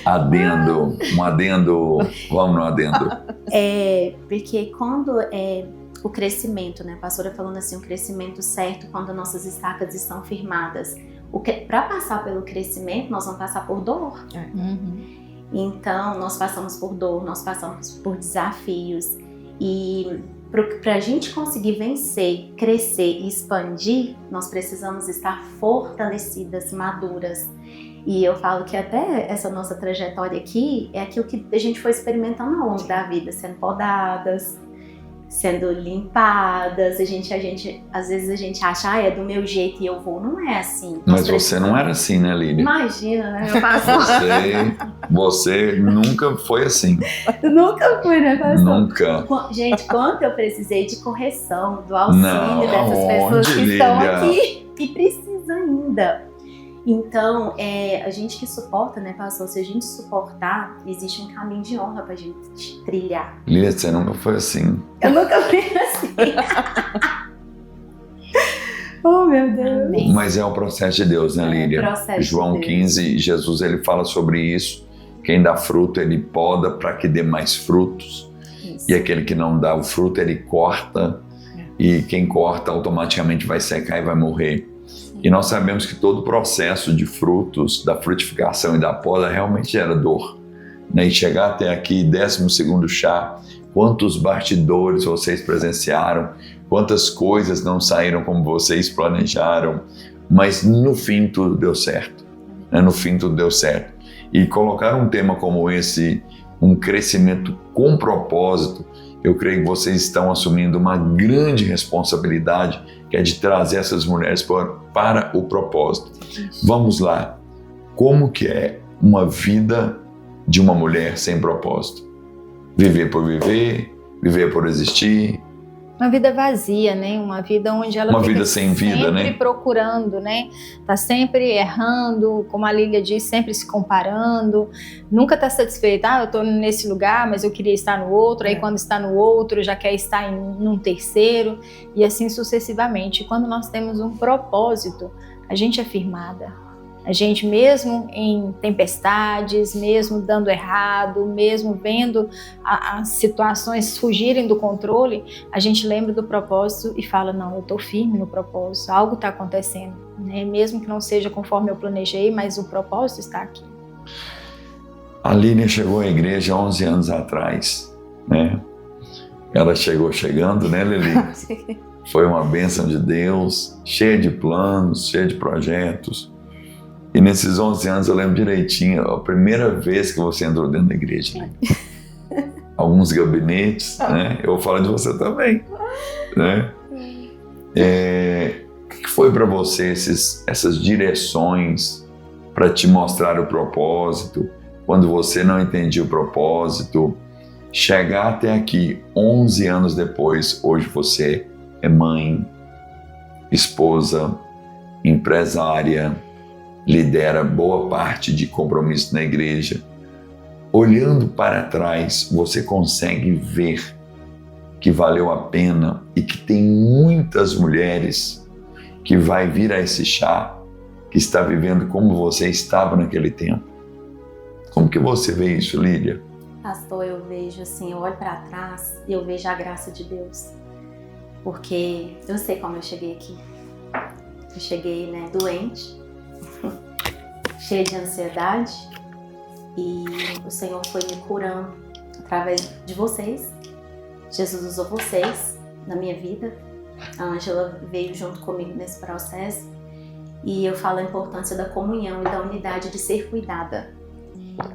Adendo, um adendo, vamos no adendo. Porque quando o crescimento, né, a pastora falando assim, o crescimento certo, quando nossas estacas estão firmadas. Para passar pelo crescimento, nós vamos passar por dor. Então, nós passamos por dor, nós passamos por desafios. E para a gente conseguir vencer, crescer e expandir, nós precisamos estar fortalecidas, maduras. E eu falo que até essa nossa trajetória aqui é aquilo que a gente foi experimentando ao longo da vida, sendo podadas, sendo limpadas. Às vezes a gente acha, é do meu jeito e eu vou. Não é assim. Mas você não era assim, né, Lília? Imagina, né, meu pastor? Você nunca foi assim. Nunca fui, né, pastor? Nunca. Gente, quanto eu precisei de correção, do auxílio dessas pessoas que Lília? estão aqui e precisam ainda. Então, a gente que suporta, né, pastor? Se a gente suportar, existe um caminho de honra pra gente trilhar. Lília, você nunca foi assim. Eu nunca fui assim. Oh, meu Deus. Amém. Mas é o processo de Deus, né, Lília? Processo João de Deus. 15, Jesus ele fala sobre isso. Quem dá fruto, ele poda para que dê mais frutos. Isso. E aquele que não dá o fruto, ele corta. E quem corta automaticamente vai secar e vai morrer. E nós sabemos que todo o processo de frutos, da frutificação e da poda realmente gera dor. E chegar até aqui, 12º chá, quantos bastidores vocês presenciaram, quantas coisas não saíram como vocês planejaram, mas no fim tudo deu certo. No fim tudo deu certo. E colocar um tema como esse, um crescimento com propósito, eu creio que vocês estão assumindo uma grande responsabilidade, que é de trazer essas mulheres para o propósito. Vamos lá. Como que é uma vida de uma mulher sem propósito? Viver por viver, viver por existir. Uma vida vazia, né? Uma vida onde ela Uma fica vida sem vida, sempre né? procurando, né? Tá sempre errando, como a Lília diz, sempre se comparando. Nunca tá satisfeita. Eu tô nesse lugar, mas eu queria estar no outro. Aí quando está no outro, já quer estar num terceiro. E assim sucessivamente. Quando nós temos um propósito, a gente é firmada. A gente, mesmo em tempestades, mesmo dando errado, mesmo vendo as situações fugirem do controle, a gente lembra do propósito e fala, não, eu estou firme no propósito, algo está acontecendo, né? Mesmo que não seja conforme eu planejei, mas o propósito está aqui. A Lília chegou à igreja 11 anos atrás, né? Ela chegando, né, Lili? Foi uma bênção de Deus, cheia de planos, cheia de projetos. E nesses 11 anos eu lembro direitinho, a primeira vez que você entrou dentro da igreja. Alguns gabinetes, né? Eu vou falar de você também, né? O que foi para você essas direções para te mostrar o propósito, quando você não entendia o propósito, chegar até aqui 11 anos depois, hoje você é mãe, esposa, empresária, lidera boa parte de compromisso na igreja. Olhando para trás, você consegue ver que valeu a pena e que tem muitas mulheres que vai vir a esse chá, que está vivendo como você estava naquele tempo. Como que você vê isso, Lília? Pastor, eu vejo assim, eu olho para trás e eu vejo a graça de Deus. Porque eu sei como eu cheguei aqui. Eu cheguei, né, doente, cheia de ansiedade, e o Senhor foi me curando através de vocês. Jesus usou vocês na minha vida. A Ângela veio junto comigo nesse processo, e eu falo a importância da comunhão e da unidade de ser cuidada.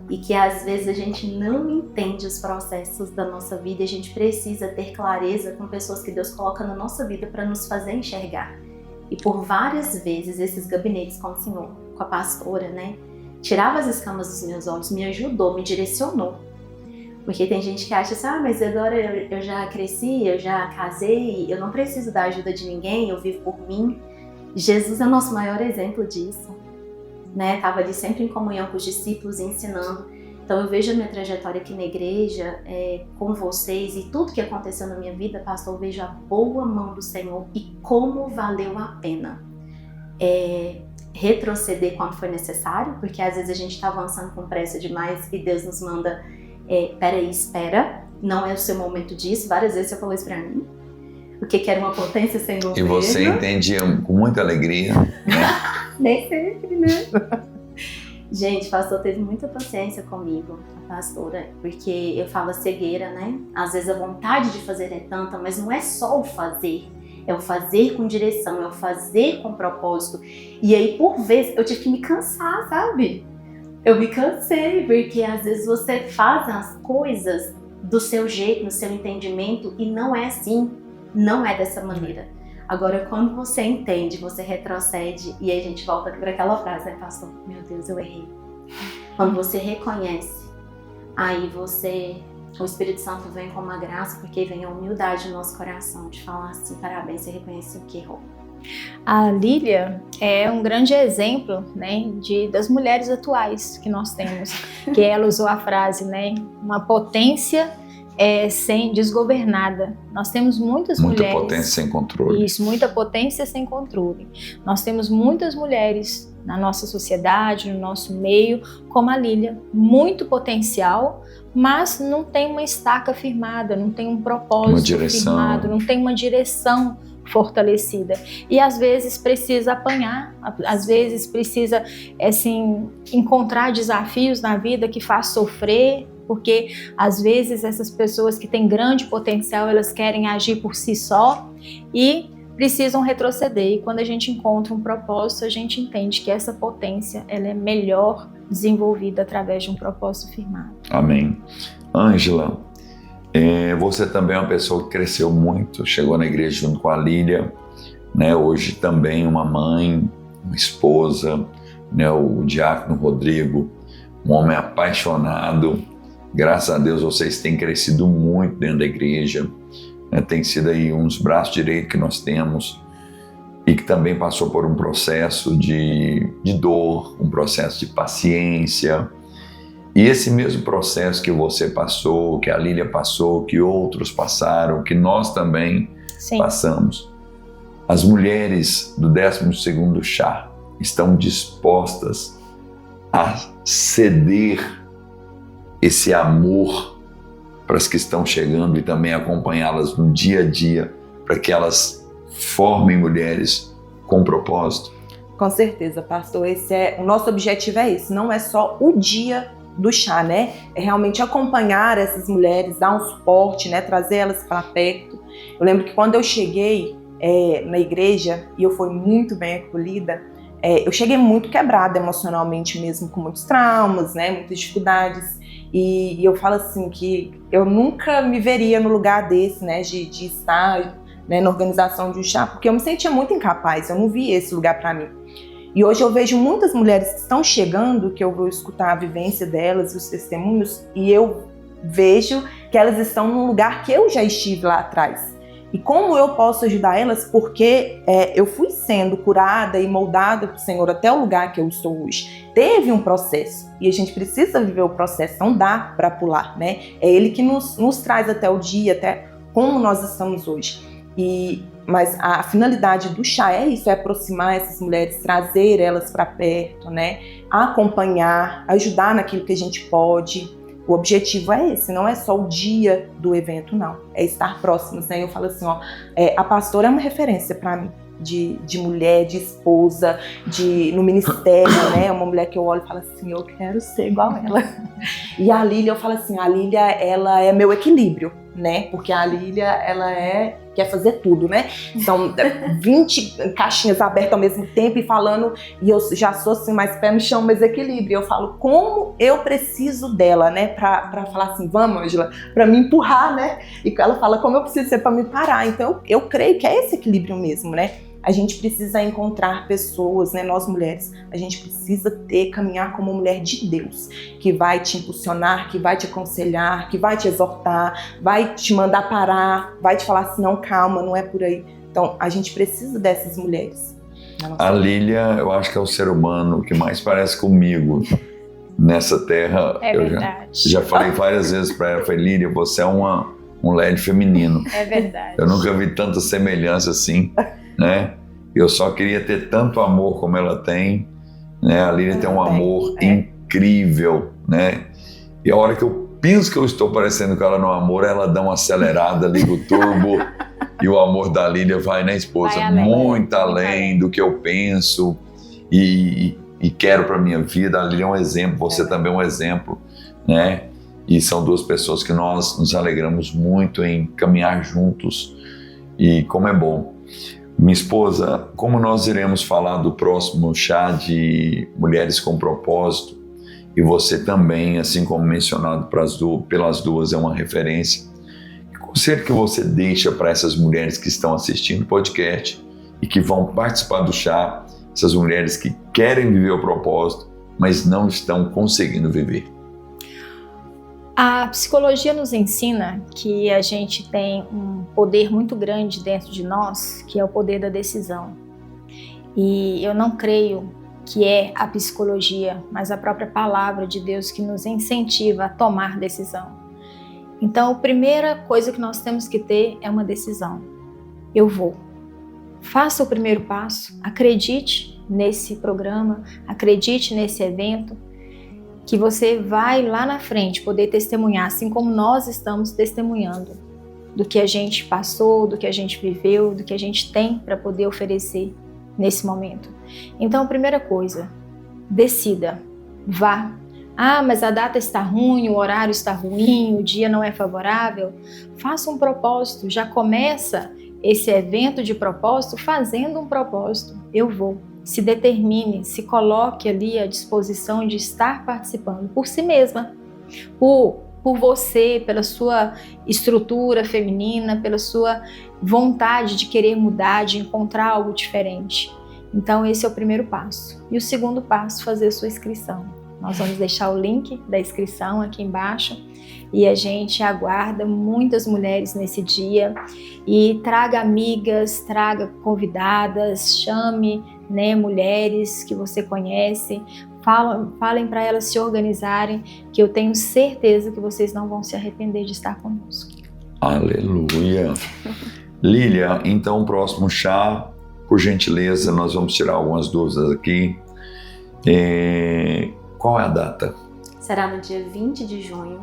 E que às vezes a gente não entende os processos da nossa vida e a gente precisa ter clareza com pessoas que Deus coloca na nossa vida para nos fazer enxergar. E por várias vezes esses gabinetes com o Senhor, com a pastora, né, tirava as escamas dos meus olhos, me ajudou, me direcionou. Porque tem gente que acha assim, mas agora eu já cresci, eu já casei, eu não preciso da ajuda de ninguém, eu vivo por mim. Jesus é o nosso maior exemplo disso. Né? Tava ali sempre em comunhão com os discípulos, ensinando. Então eu vejo a minha trajetória aqui na igreja, com vocês, e tudo que aconteceu na minha vida, pastor, eu vejo a boa mão do Senhor e como valeu a pena retroceder quando foi necessário, porque às vezes a gente está avançando com pressa demais e Deus nos manda, peraí, espera, não é o seu momento disso. Várias vezes você falou isso pra mim, o que era uma potência sem governo. E você entendia com muita alegria, né? Nem sempre, né? Gente, o pastor teve muita paciência comigo, a pastora, porque eu falo cegueira, né? Às vezes a vontade de fazer é tanta, mas não é só o fazer, é o fazer com direção, é o fazer com propósito. E aí, por vezes, eu tive que me cansar, sabe? Eu me cansei, porque às vezes você faz as coisas do seu jeito, no seu entendimento, e não é assim, não é dessa maneira. Agora, quando você entende, você retrocede, e aí a gente volta para aquela frase, né, pastor? Meu Deus, eu errei. Quando você reconhece, aí o Espírito Santo vem com uma graça, porque vem a humildade no nosso coração, de falar assim, parabéns, você reconheceu que errou. A Lília é um grande exemplo, né, das mulheres atuais que nós temos, que ela usou a frase, né, uma potência sem desgovernada. Nós temos muita mulheres... Muita potência sem controle. Isso, muita potência sem controle. Nós temos muitas mulheres na nossa sociedade, no nosso meio, como a Lília, muito potencial, mas não tem uma estaca firmada, não tem um propósito firmado, não tem uma direção fortalecida. E às vezes precisa apanhar, às vezes precisa assim, encontrar desafios na vida que faz sofrer, porque às vezes essas pessoas que têm grande potencial, elas querem agir por si só e precisam retroceder. E quando a gente encontra um propósito, a gente entende que essa potência ela é melhor desenvolvida através de um propósito firmado. Amém. Ângela, você também é uma pessoa que cresceu muito, chegou na igreja junto com a Lília, né? Hoje também uma mãe, uma esposa, né? O diácono Rodrigo, um homem apaixonado. Graças a Deus vocês têm crescido muito dentro da igreja, né? Tem sido aí um dos braços direitos que nós temos e que também passou por um processo de dor, um processo de paciência. E esse mesmo processo que você passou, que a Lília passou, que outros passaram, que nós também passamos. As mulheres do 12º chá estão dispostas a ceder esse amor para as que estão chegando e também acompanhá-las no dia a dia, para que elas formem mulheres com propósito? Com certeza, pastor. O nosso objetivo é esse, não é só o dia do chá, né? É realmente acompanhar essas mulheres, dar um suporte, né? Trazer elas para perto. Eu lembro que quando eu cheguei na igreja e eu fui muito bem acolhida, eu cheguei muito quebrada emocionalmente mesmo, com muitos traumas, né? Muitas dificuldades. E eu falo assim que eu nunca me veria no lugar desse, né? De estar, né, na organização de um chá, porque eu me sentia muito incapaz, eu não via esse lugar para mim. E hoje eu vejo muitas mulheres que estão chegando, que eu vou escutar a vivência delas, os testemunhos, e eu vejo que elas estão num lugar que eu já estive lá atrás. E como eu posso ajudar elas? Porque eu fui sendo curada e moldada pelo Senhor até o lugar que eu estou hoje. Teve um processo, e a gente precisa viver o processo, não dá para pular, né? É Ele que nos traz até o dia, até como nós estamos hoje. Mas a finalidade do chá é isso, é aproximar essas mulheres, trazer elas para perto, né? Acompanhar, ajudar naquilo que a gente pode. O objetivo é esse, não é só o dia do evento, não. É estar próximos, né? Eu falo assim, a pastora é uma referência para mim, de mulher, de esposa, no ministério, né? Uma mulher que eu olho e falo assim, eu quero ser igual a ela. E a Lília, eu falo assim, a Lília, ela é meu equilíbrio, né? Porque a Lília, ela quer fazer tudo, né? São 20 caixinhas abertas ao mesmo tempo e falando, e eu já sou assim, mais pé no chão, mas equilíbrio. Eu falo como eu preciso dela, né? Pra falar assim, vamos, Ângela, pra me empurrar, né? E ela fala como eu preciso ser pra me parar. Então eu creio que é esse equilíbrio mesmo, né? A gente precisa encontrar pessoas, né? Nós mulheres, a gente precisa caminhar como mulher de Deus, que vai te impulsionar, que vai te aconselhar, que vai te exortar, vai te mandar parar, vai te falar assim, não, calma, não é por aí. Então, a gente precisa dessas mulheres. A Lília, eu acho que é o ser humano que mais parece comigo nessa terra. É verdade. Já falei várias vezes para ela, falei, Lília, você é um LED feminino. É verdade. Eu nunca vi tanta semelhança assim, né? Eu só queria ter tanto amor como ela tem, né? A Lília tem um amor incrível, né? E a hora que eu penso que eu estou parecendo com ela no amor, ela dá uma acelerada, liga o turbo e o amor da Lília vai, né, esposa? Vai além, muito além do que eu penso e quero para minha vida. A Lília é um exemplo, você também é um exemplo, né? E são duas pessoas que nós nos alegramos muito em caminhar juntos. E como é bom. Minha esposa, como nós iremos falar do próximo chá de Mulheres com Propósito, e você também, assim como mencionado pelas duas, é uma referência, que conselho que você deixa para essas mulheres que estão assistindo o podcast e que vão participar do chá, essas mulheres que querem viver o propósito, mas não estão conseguindo viver? A psicologia nos ensina que a gente tem um poder muito grande dentro de nós, que é o poder da decisão. E eu não creio que é a psicologia, mas a própria palavra de Deus que nos incentiva a tomar decisão. Então, a primeira coisa que nós temos que ter é uma decisão. Eu vou. Faça o primeiro passo, acredite nesse programa, acredite nesse evento, que você vai lá na frente poder testemunhar, assim como nós estamos testemunhando, do que a gente passou, do que a gente viveu, do que a gente tem para poder oferecer nesse momento. Então, a primeira coisa, decida, vá. Ah, mas a data está ruim, o horário está ruim, o dia não é favorável. Faça um propósito, já começa esse evento de propósito fazendo um propósito. Eu vou. Se determine, se coloque ali à disposição de estar participando por si mesma, por você, pela sua estrutura feminina, pela sua vontade de querer mudar, de encontrar algo diferente. Então esse é o primeiro passo. E o segundo passo, fazer a sua inscrição. Nós vamos deixar o link da inscrição aqui embaixo e a gente aguarda muitas mulheres nesse dia. E traga amigas, traga convidadas, chame, né, mulheres que você conhece, falem para elas se organizarem, que eu tenho certeza que vocês não vão se arrepender de estar conosco. Aleluia! Lília, então o próximo chá, por gentileza, nós vamos tirar algumas dúvidas aqui. Qual é a data? Será no dia 20 de junho,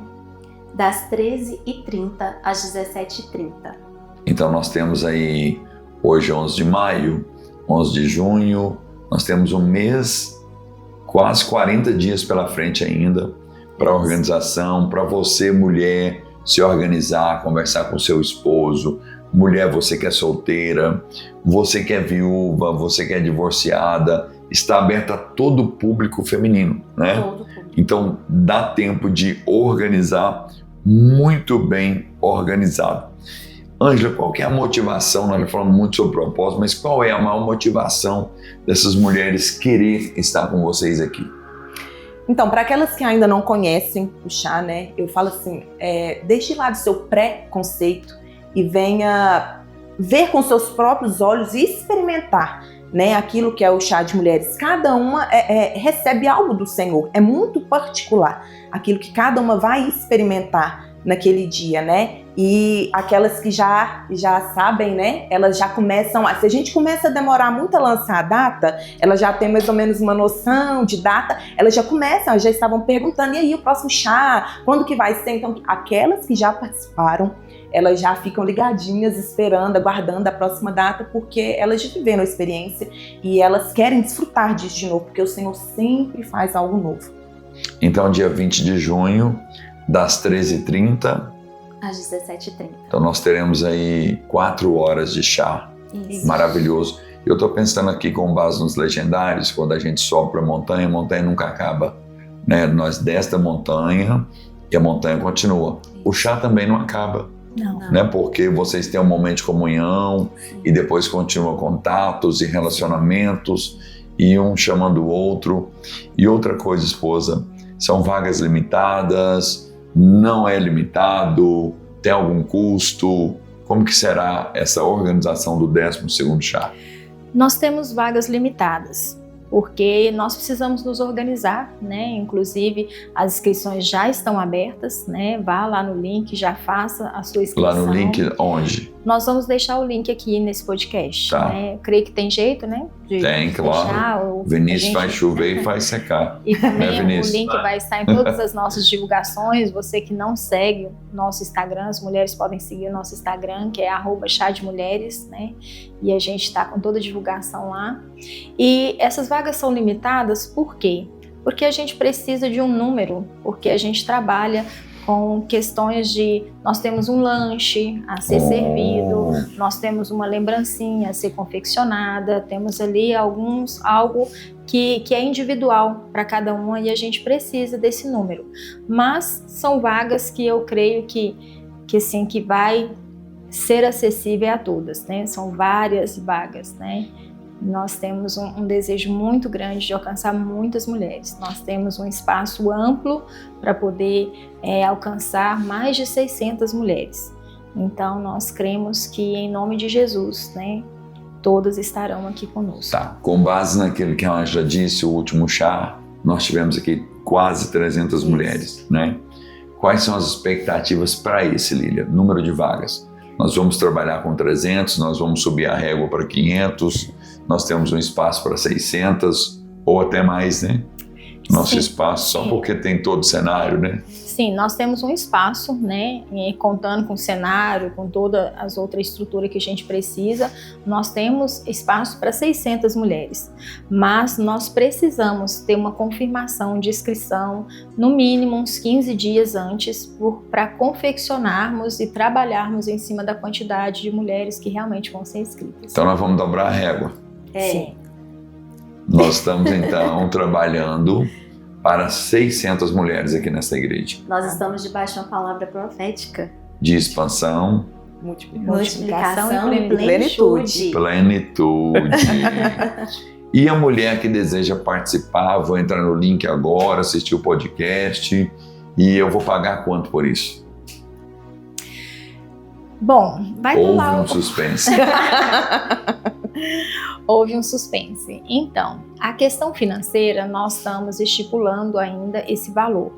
das 13h30 às 17h30. Então nós temos aí, hoje 11 de maio, 11 de junho, nós temos um mês, quase 40 dias pela frente ainda, para a organização, para você, mulher, se organizar, conversar com seu esposo. Mulher, você que é solteira, você que é viúva, você que é divorciada, está aberta a todo o público feminino, né? Todo público. Então dá tempo de organizar, muito bem organizado. Ângela, qual que é a motivação? Nós já falamos muito sobre propósito, mas qual é a maior motivação dessas mulheres querer estar com vocês aqui? Então, para aquelas que ainda não conhecem o chá, né, eu falo assim, deixe de lado seu pré-conceito e venha ver com seus próprios olhos e experimentar, né, aquilo que é o chá de mulheres. Cada uma recebe algo do Senhor, é muito particular aquilo que cada uma vai experimentar naquele dia, né? E aquelas que já sabem, né? Elas já começam, se a gente começa a demorar muito a lançar a data, elas já têm mais ou menos uma noção de data, elas já começam, já estavam perguntando, e aí o próximo chá, quando que vai ser? Então, aquelas que já participaram, elas já ficam ligadinhas, esperando, aguardando a próxima data, porque elas já viveram a experiência e elas querem desfrutar disso de novo, porque o Senhor sempre faz algo novo. Então, dia 20 de junho, das 13h30 às 17h30. Então nós teremos aí 4 horas de chá. Isso. Maravilhoso. Eu estou pensando aqui com base nos legendários, quando a gente sobe para a montanha nunca acaba, né? Nós desce da montanha e a montanha continua. O chá também não acaba, Não. né? Porque vocês têm um momento de comunhão. Sim. E depois continua contatos e relacionamentos e um chamando o outro. E outra coisa, esposa, são vagas limitadas, não é limitado, tem algum custo? Como que será essa organização do 12º chá? Nós temos vagas limitadas, porque nós precisamos nos organizar, né? Inclusive, as inscrições já estão abertas, né? Vá lá no link, já faça a sua inscrição. Lá no link, onde? Nós vamos deixar o link aqui nesse podcast, tá. Né? Eu creio que tem jeito, né? Tem, claro. Vinícius faz chover e faz secar. E também né, o link vai estar em todas as nossas divulgações. Você que não segue o nosso Instagram, as mulheres podem seguir o nosso Instagram, que é @chademulheres, né? E a gente está com toda a divulgação lá. E essas vagas são limitadas por quê? Porque a gente precisa de um número, porque a gente trabalha com questões de nós temos um lanche a ser servido, nós temos uma lembrancinha a ser confeccionada, temos ali algo que é individual para cada uma e a gente precisa desse número. Mas são vagas que eu creio que vai ser acessível a todas, né? São várias vagas, né? Nós temos um desejo muito grande de alcançar muitas mulheres. Nós temos um espaço amplo para poder alcançar mais de 600 mulheres. Então, nós cremos que, em nome de Jesus, né, todas estarão aqui conosco. Tá. Com base naquilo que a Ângela disse, o último chá, nós tivemos aqui quase 300 mulheres, né? Quais são as expectativas para esse, Lília? Número de vagas. Nós vamos trabalhar com 300, nós vamos subir a régua para 500, nós temos um espaço para 600 ou até mais, né? Nosso Sim, espaço, só porque tem todo o cenário, né? Sim, nós temos um espaço, né? Contando com o cenário, com toda as outras estruturas que a gente precisa, nós temos espaço para 600 mulheres. Mas nós precisamos ter uma confirmação de inscrição, no mínimo uns 15 dias antes, para confeccionarmos e trabalharmos em cima da quantidade de mulheres que realmente vão ser inscritas. Então nós vamos dobrar a régua. Sim. Nós estamos então trabalhando para 600 mulheres aqui nessa igreja. Nós estamos debaixo de uma palavra profética. De expansão, Multiplicação e plenitude. plenitude. E a mulher que deseja participar, vou entrar no link agora, assistir o podcast e eu vou pagar quanto por isso? Bom, vai Houve lá. um suspense. Houve um suspense. Então, a questão financeira, nós estamos estipulando ainda esse valor.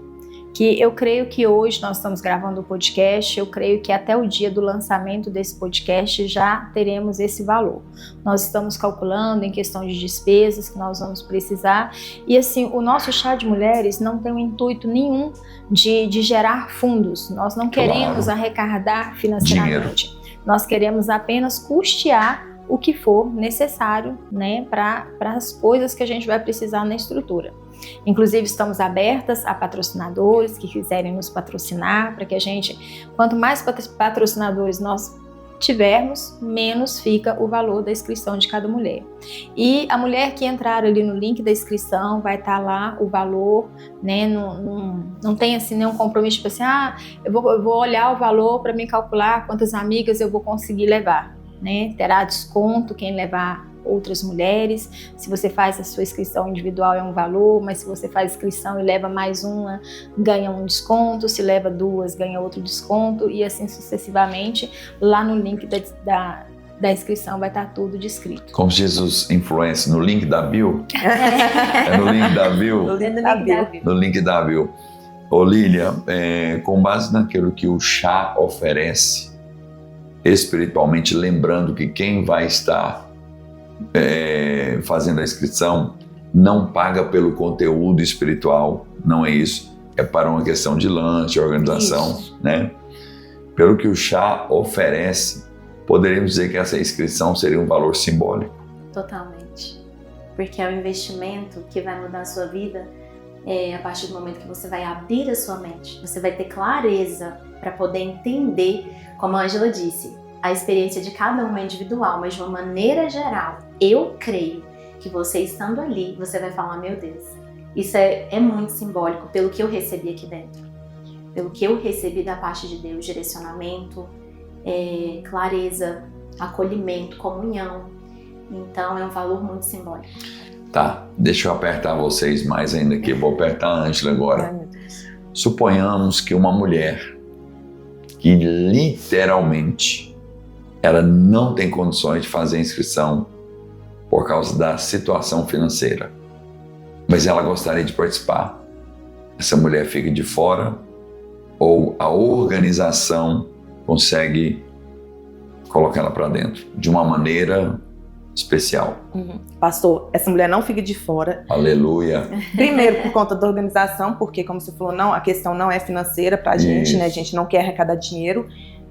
Que eu creio que hoje nós estamos gravando o podcast, eu creio que até o dia do lançamento desse podcast já teremos esse valor. Nós estamos calculando em questão de despesas que nós vamos precisar. E assim, o nosso chá de mulheres não tem um intuito nenhum de gerar fundos. Nós não queremos arrecadar financeiramente. Nós queremos apenas custear o que for necessário, né, para as coisas que a gente vai precisar na estrutura. Inclusive, estamos abertas a patrocinadores que quiserem nos patrocinar, para que a gente, quanto mais patrocinadores nós tivermos, menos fica o valor da inscrição de cada mulher. E a mulher que entrar ali no link da inscrição, vai estar lá o valor, né? Não tem assim nenhum compromisso, tipo assim, eu vou olhar o valor para me calcular quantas amigas eu vou conseguir levar, né? Terá desconto quem levar outras mulheres. Se você faz a sua inscrição individual é um valor, mas se você faz inscrição e leva mais uma, ganha um desconto, se leva duas, ganha outro desconto e assim sucessivamente. Lá no link da inscrição vai estar tudo descrito. Como Jesus influencia, no link da bio? É no link da bio? No link da bio. Ô Lília, com base naquilo que o chá oferece espiritualmente, lembrando que quem vai estar fazendo a inscrição não paga pelo conteúdo espiritual, não é isso, é para uma questão de lanche, organização, isso, né? Pelo que o chá oferece, poderíamos dizer que essa inscrição seria um valor simbólico. Totalmente, porque é um investimento que vai mudar a sua vida a partir do momento que você vai abrir a sua mente, você vai ter clareza para poder entender, como a Ângela disse, a experiência de cada uma é individual, mas de uma maneira geral, eu creio que você estando ali, você vai falar, meu Deus, isso é muito simbólico pelo que eu recebi aqui dentro, pelo que eu recebi da parte de Deus, direcionamento, clareza, acolhimento, comunhão, então é um valor muito simbólico. Tá, deixa eu apertar vocês mais ainda aqui, vou apertar a Ângela agora. Suponhamos que uma mulher que literalmente ela não tem condições de fazer a inscrição por causa da situação financeira, mas ela gostaria de participar. Essa mulher fica de fora ou a organização consegue colocar ela para dentro de uma maneira especial? Pastor, essa mulher não fica de fora. Aleluia. Primeiro, por conta da organização, porque, como você falou, a questão não é financeira para a gente, né? A gente não quer arrecadar dinheiro.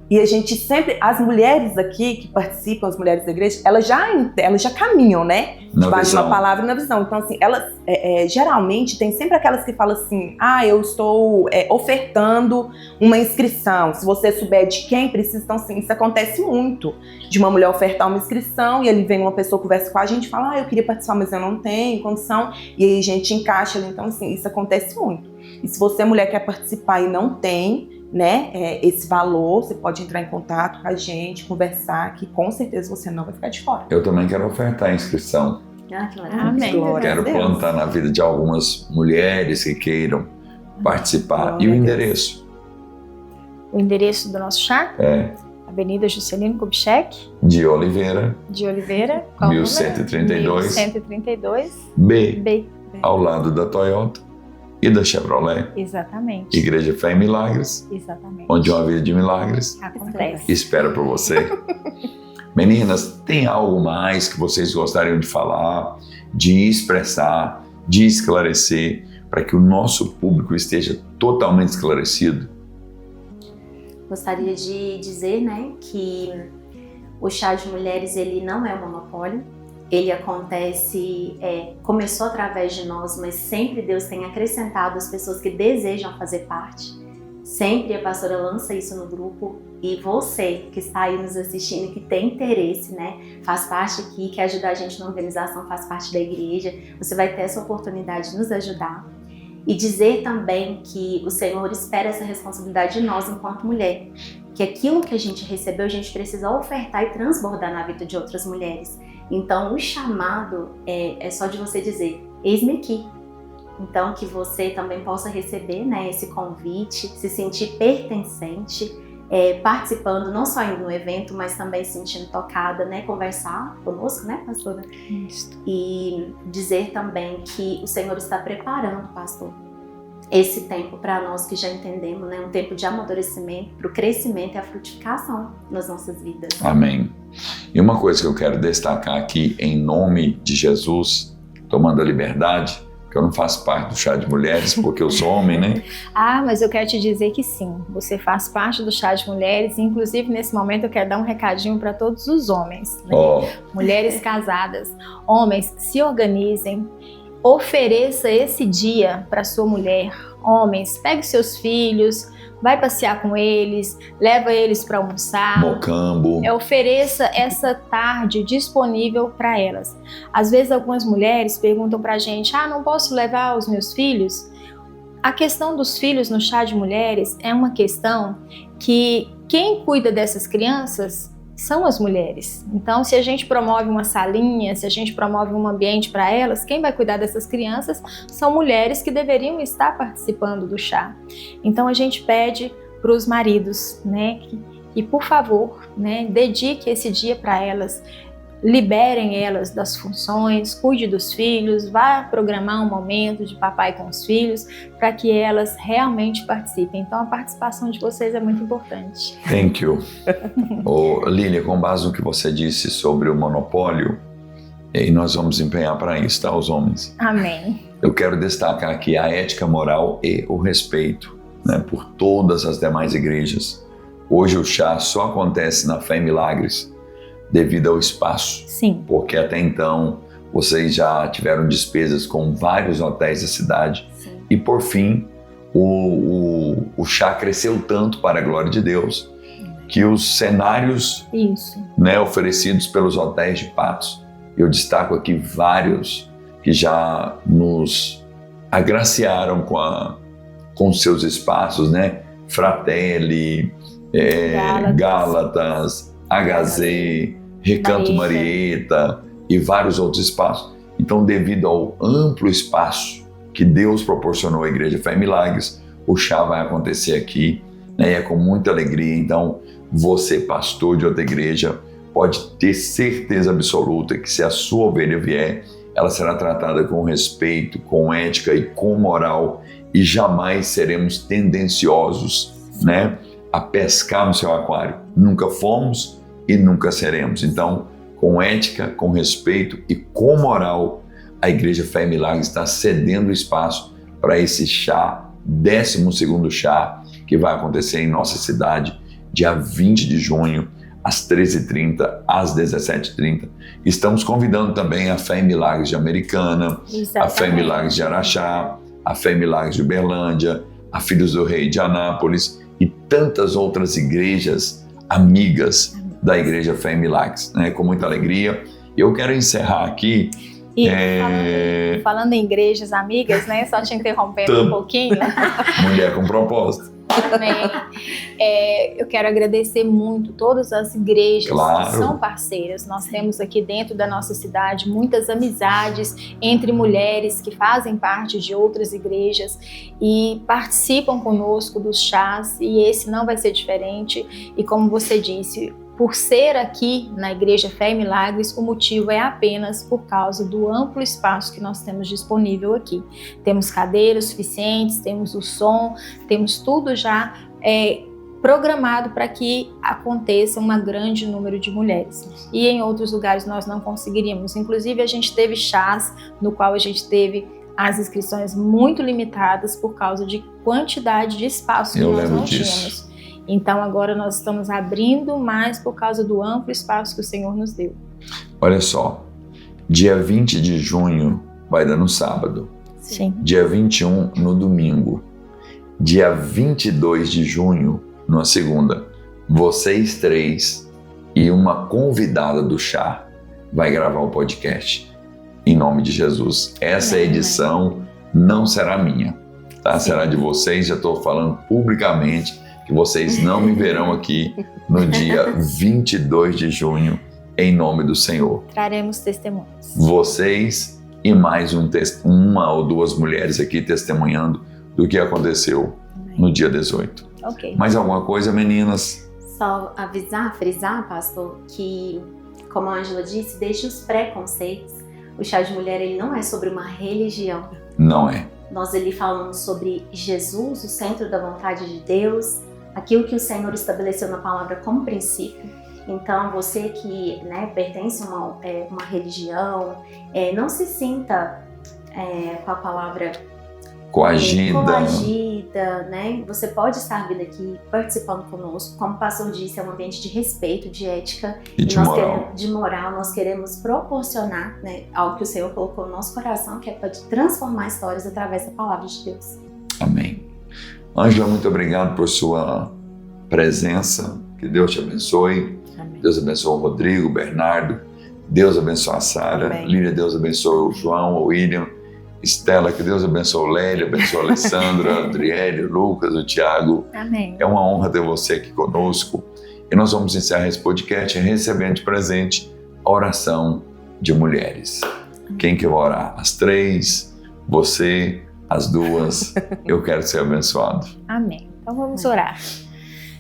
E a gente sempre, as mulheres aqui que participam, as mulheres da igreja, elas já caminham, né? Debaixo de uma palavra e na visão. Então, assim, elas geralmente tem sempre aquelas que falam assim: eu estou ofertando uma inscrição. Se você souber de quem precisa, então, assim, isso acontece muito. De uma mulher ofertar uma inscrição e ali vem uma pessoa, conversa com a gente e fala: eu queria participar, mas eu não tenho condição. E aí a gente encaixa ali. Então, assim, isso acontece muito. E se você, mulher, quer participar e não tem, né, esse valor, você pode entrar em contato com a gente, conversar, que com certeza você não vai ficar de fora. Eu também quero ofertar a inscrição. Que legal. Amém. Quero plantar na vida de algumas mulheres que queiram participar. E o endereço? O endereço do nosso chá? Avenida Juscelino Kubitschek De Oliveira, qual 1132, 1132 B, ao lado da Toyota e da Chevrolet. Exatamente. Igreja Fé e Milagres, Exatamente. onde uma vida de milagres Acontece. espera por você. Meninas, tem algo mais que vocês gostariam de falar, de expressar, de esclarecer, para que o nosso público esteja totalmente esclarecido? Gostaria de dizer, né, que o chá de mulheres, ele não é um monopólio. Ele acontece, começou através de nós, mas sempre Deus tem acrescentado as pessoas que desejam fazer parte. Sempre a pastora lança isso no grupo, e você que está aí nos assistindo, que tem interesse, né, faz parte aqui, quer ajudar a gente na organização, faz parte da igreja, você vai ter essa oportunidade de nos ajudar. E dizer também que o Senhor espera essa responsabilidade de nós enquanto mulher, que aquilo que a gente recebeu, a gente precisa ofertar e transbordar na vida de outras mulheres. Então, o chamado é só de você dizer: eis-me aqui. Então, que você também possa receber, né, esse convite, se sentir pertencente, participando, não só indo no evento, mas também se sentindo tocada, né, conversar conosco, né, pastora? Isso. E dizer também que o Senhor está preparando, pastor, esse tempo para nós que já entendemos, né, um tempo de amadurecimento, para o crescimento e a frutificação nas nossas vidas. Amém. E uma coisa que eu quero destacar aqui, em nome de Jesus, tomando a liberdade, que eu não faço parte do chá de mulheres porque eu sou homem, né? Mas eu quero te dizer que sim, você faz parte do chá de mulheres, inclusive nesse momento eu quero dar um recadinho para todos os homens, né? Mulheres casadas, homens, se organizem, ofereça esse dia para sua mulher. Homens, pegue seus filhos, vai passear com eles, leva eles para almoçar. Mocambo. Ofereça essa tarde disponível para elas. Às vezes algumas mulheres perguntam para a gente: não posso levar os meus filhos? A questão dos filhos no chá de mulheres é uma questão que quem cuida dessas crianças são as mulheres. Então, se a gente promove uma salinha, se a gente promove um ambiente para elas, quem vai cuidar dessas crianças são mulheres que deveriam estar participando do chá. Então, a gente pede para os maridos, né, que por favor, né, dedique esse dia para elas, liberem elas das funções, cuide dos filhos, vá programar um momento de papai com os filhos para que elas realmente participem. Então a participação de vocês é muito importante. Thank you. Lília, com base no que você disse sobre o monopólio, e nós vamos empenhar para isso, tá, os homens? Amém. Eu quero destacar aqui a ética moral e o respeito, né, por todas as demais igrejas. Hoje o chá só acontece na Fé e Milagres devido ao espaço. Sim. Porque até então vocês já tiveram despesas com vários hotéis da cidade. Sim. E por fim, o chá cresceu tanto para a glória de Deus que os cenários, né, oferecidos pelos hotéis de Patos, eu destaco aqui vários que já nos agraciaram com seus espaços, né? Fratelli, Gálatas, HZ, Recanto Marieta e vários outros espaços. Então, devido ao amplo espaço que Deus proporcionou à Igreja Fé e Milagres, o chá vai acontecer aqui, né? E é com muita alegria. Então, você, pastor de outra igreja, pode ter certeza absoluta que se a sua ovelha vier, ela será tratada com respeito, com ética e com moral, e jamais seremos tendenciosos, né, a pescar no seu aquário. Nunca fomos e nunca seremos. Então, com ética, com respeito e com moral, a Igreja Fé e Milagres está cedendo espaço para esse chá, 12º chá, que vai acontecer em nossa cidade, dia 20 de junho, às 13h30, às 17h30. Estamos convidando também a Fé em Milagres de Americana, a Fé em Milagres de Araxá, a Fé em Milagres de Uberlândia, a Filhos do Rei de Anápolis e tantas outras igrejas amigas da Igreja Fé em Milagres, né? Com muita alegria. Eu quero encerrar aqui. E falando em igrejas amigas, né? Só te interrompendo um pouquinho. Mulher com propósito. Amém. Eu quero agradecer muito todas as igrejas que são parceiras. Nós temos aqui dentro da nossa cidade muitas amizades entre mulheres que fazem parte de outras igrejas e participam conosco dos chás, e esse não vai ser diferente. E como você disse, por ser aqui na Igreja Fé e Milagres, o motivo é apenas por causa do amplo espaço que nós temos disponível aqui. Temos cadeiras suficientes, temos o som, temos tudo já programado para que aconteça um grande número de mulheres. E em outros lugares nós não conseguiríamos. Inclusive a gente teve chás no qual a gente teve as inscrições muito limitadas por causa de quantidade de espaço que nós não tínhamos. Então agora nós estamos abrindo mais por causa do amplo espaço que o Senhor nos deu. Olha só, dia 20 de junho vai dar no sábado. Sim. Dia 21 no domingo. Dia 22 de junho, numa segunda. Vocês três e uma convidada do chá vai gravar o podcast. Em nome de Jesus. Essa edição não será minha, tá? Será de vocês. Já estou falando publicamente que vocês não me verão aqui no dia 22 de junho, em nome do Senhor. Traremos testemunhos. Vocês e mais uma ou duas mulheres aqui testemunhando do que aconteceu no dia 18. Ok. Mais alguma coisa, meninas? Só frisar, pastor, que, como a Ângela disse, deixe os preconceitos. O chá de mulher, ele não é sobre uma religião. Não é. Nós ali falamos sobre Jesus, o centro da vontade de Deus, aquilo que o Senhor estabeleceu na palavra como princípio. Então, você que pertence a uma religião, não se sinta com a palavra coagida, né? Você pode estar vindo aqui participando conosco. Como o pastor disse, é um ambiente de respeito, de ética e de moral. De moral. Nós queremos proporcionar, né, algo que o Senhor colocou no nosso coração, que é para transformar histórias através da palavra de Deus. Amém. Ângela, muito obrigado por sua presença. Que Deus te abençoe. Amém. Deus abençoe o Rodrigo, o Bernardo. Deus abençoe a Sara. Lília, Deus abençoe o João, o William. Estela, que Deus abençoe o Lélia, abençoe a Alessandra, a Adriele, o Lucas, o Thiago. Amém. É uma honra ter você aqui conosco. E nós vamos encerrar esse podcast recebendo de presente a oração de mulheres. Quem que vai orar? As três, você, as duas. Eu quero ser abençoado. Amém. Então vamos orar.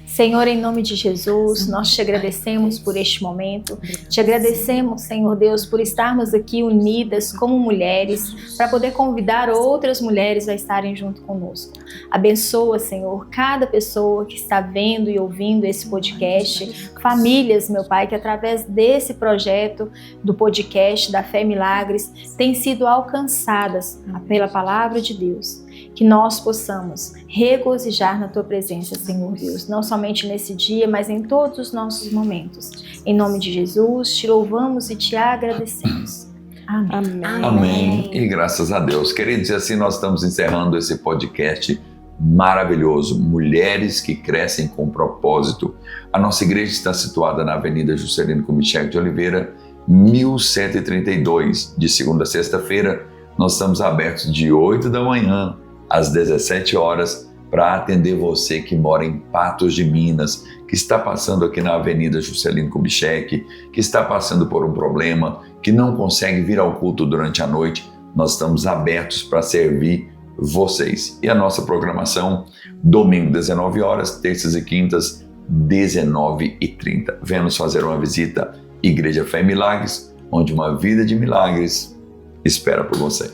Senhor, em nome de Jesus, nós te agradecemos por este momento. Te agradecemos, Senhor Deus, por estarmos aqui unidas como mulheres, para poder convidar outras mulheres a estarem junto conosco. Abençoa, Senhor, cada pessoa que está vendo e ouvindo esse podcast, famílias, meu Pai, que através desse projeto do podcast da Fé e Milagres têm sido alcançadas pela palavra de Deus. Que nós possamos regozijar na Tua presença, Senhor Deus, não somente nesse dia, mas em todos os nossos momentos. Em nome de Jesus, te louvamos e te agradecemos. Amém. Amém. E graças a Deus. Queridos, e assim nós estamos encerrando esse podcast maravilhoso, Mulheres que Crescem com Propósito. A nossa igreja está situada na Avenida Juscelino Kubitschek de Oliveira, 1132. De segunda a sexta-feira, nós estamos abertos de 8 da manhã às 17 horas para atender você que mora em Patos de Minas, que está passando aqui na Avenida Juscelino Kubitschek, que está passando por um problema, que não consegue vir ao culto durante a noite. Nós estamos abertos para servir vocês. E a nossa programação, domingo 19 horas, terças e quintas 19h30. Venha nos fazer uma visita, Igreja Fé e Milagres, onde uma vida de milagres espera por você.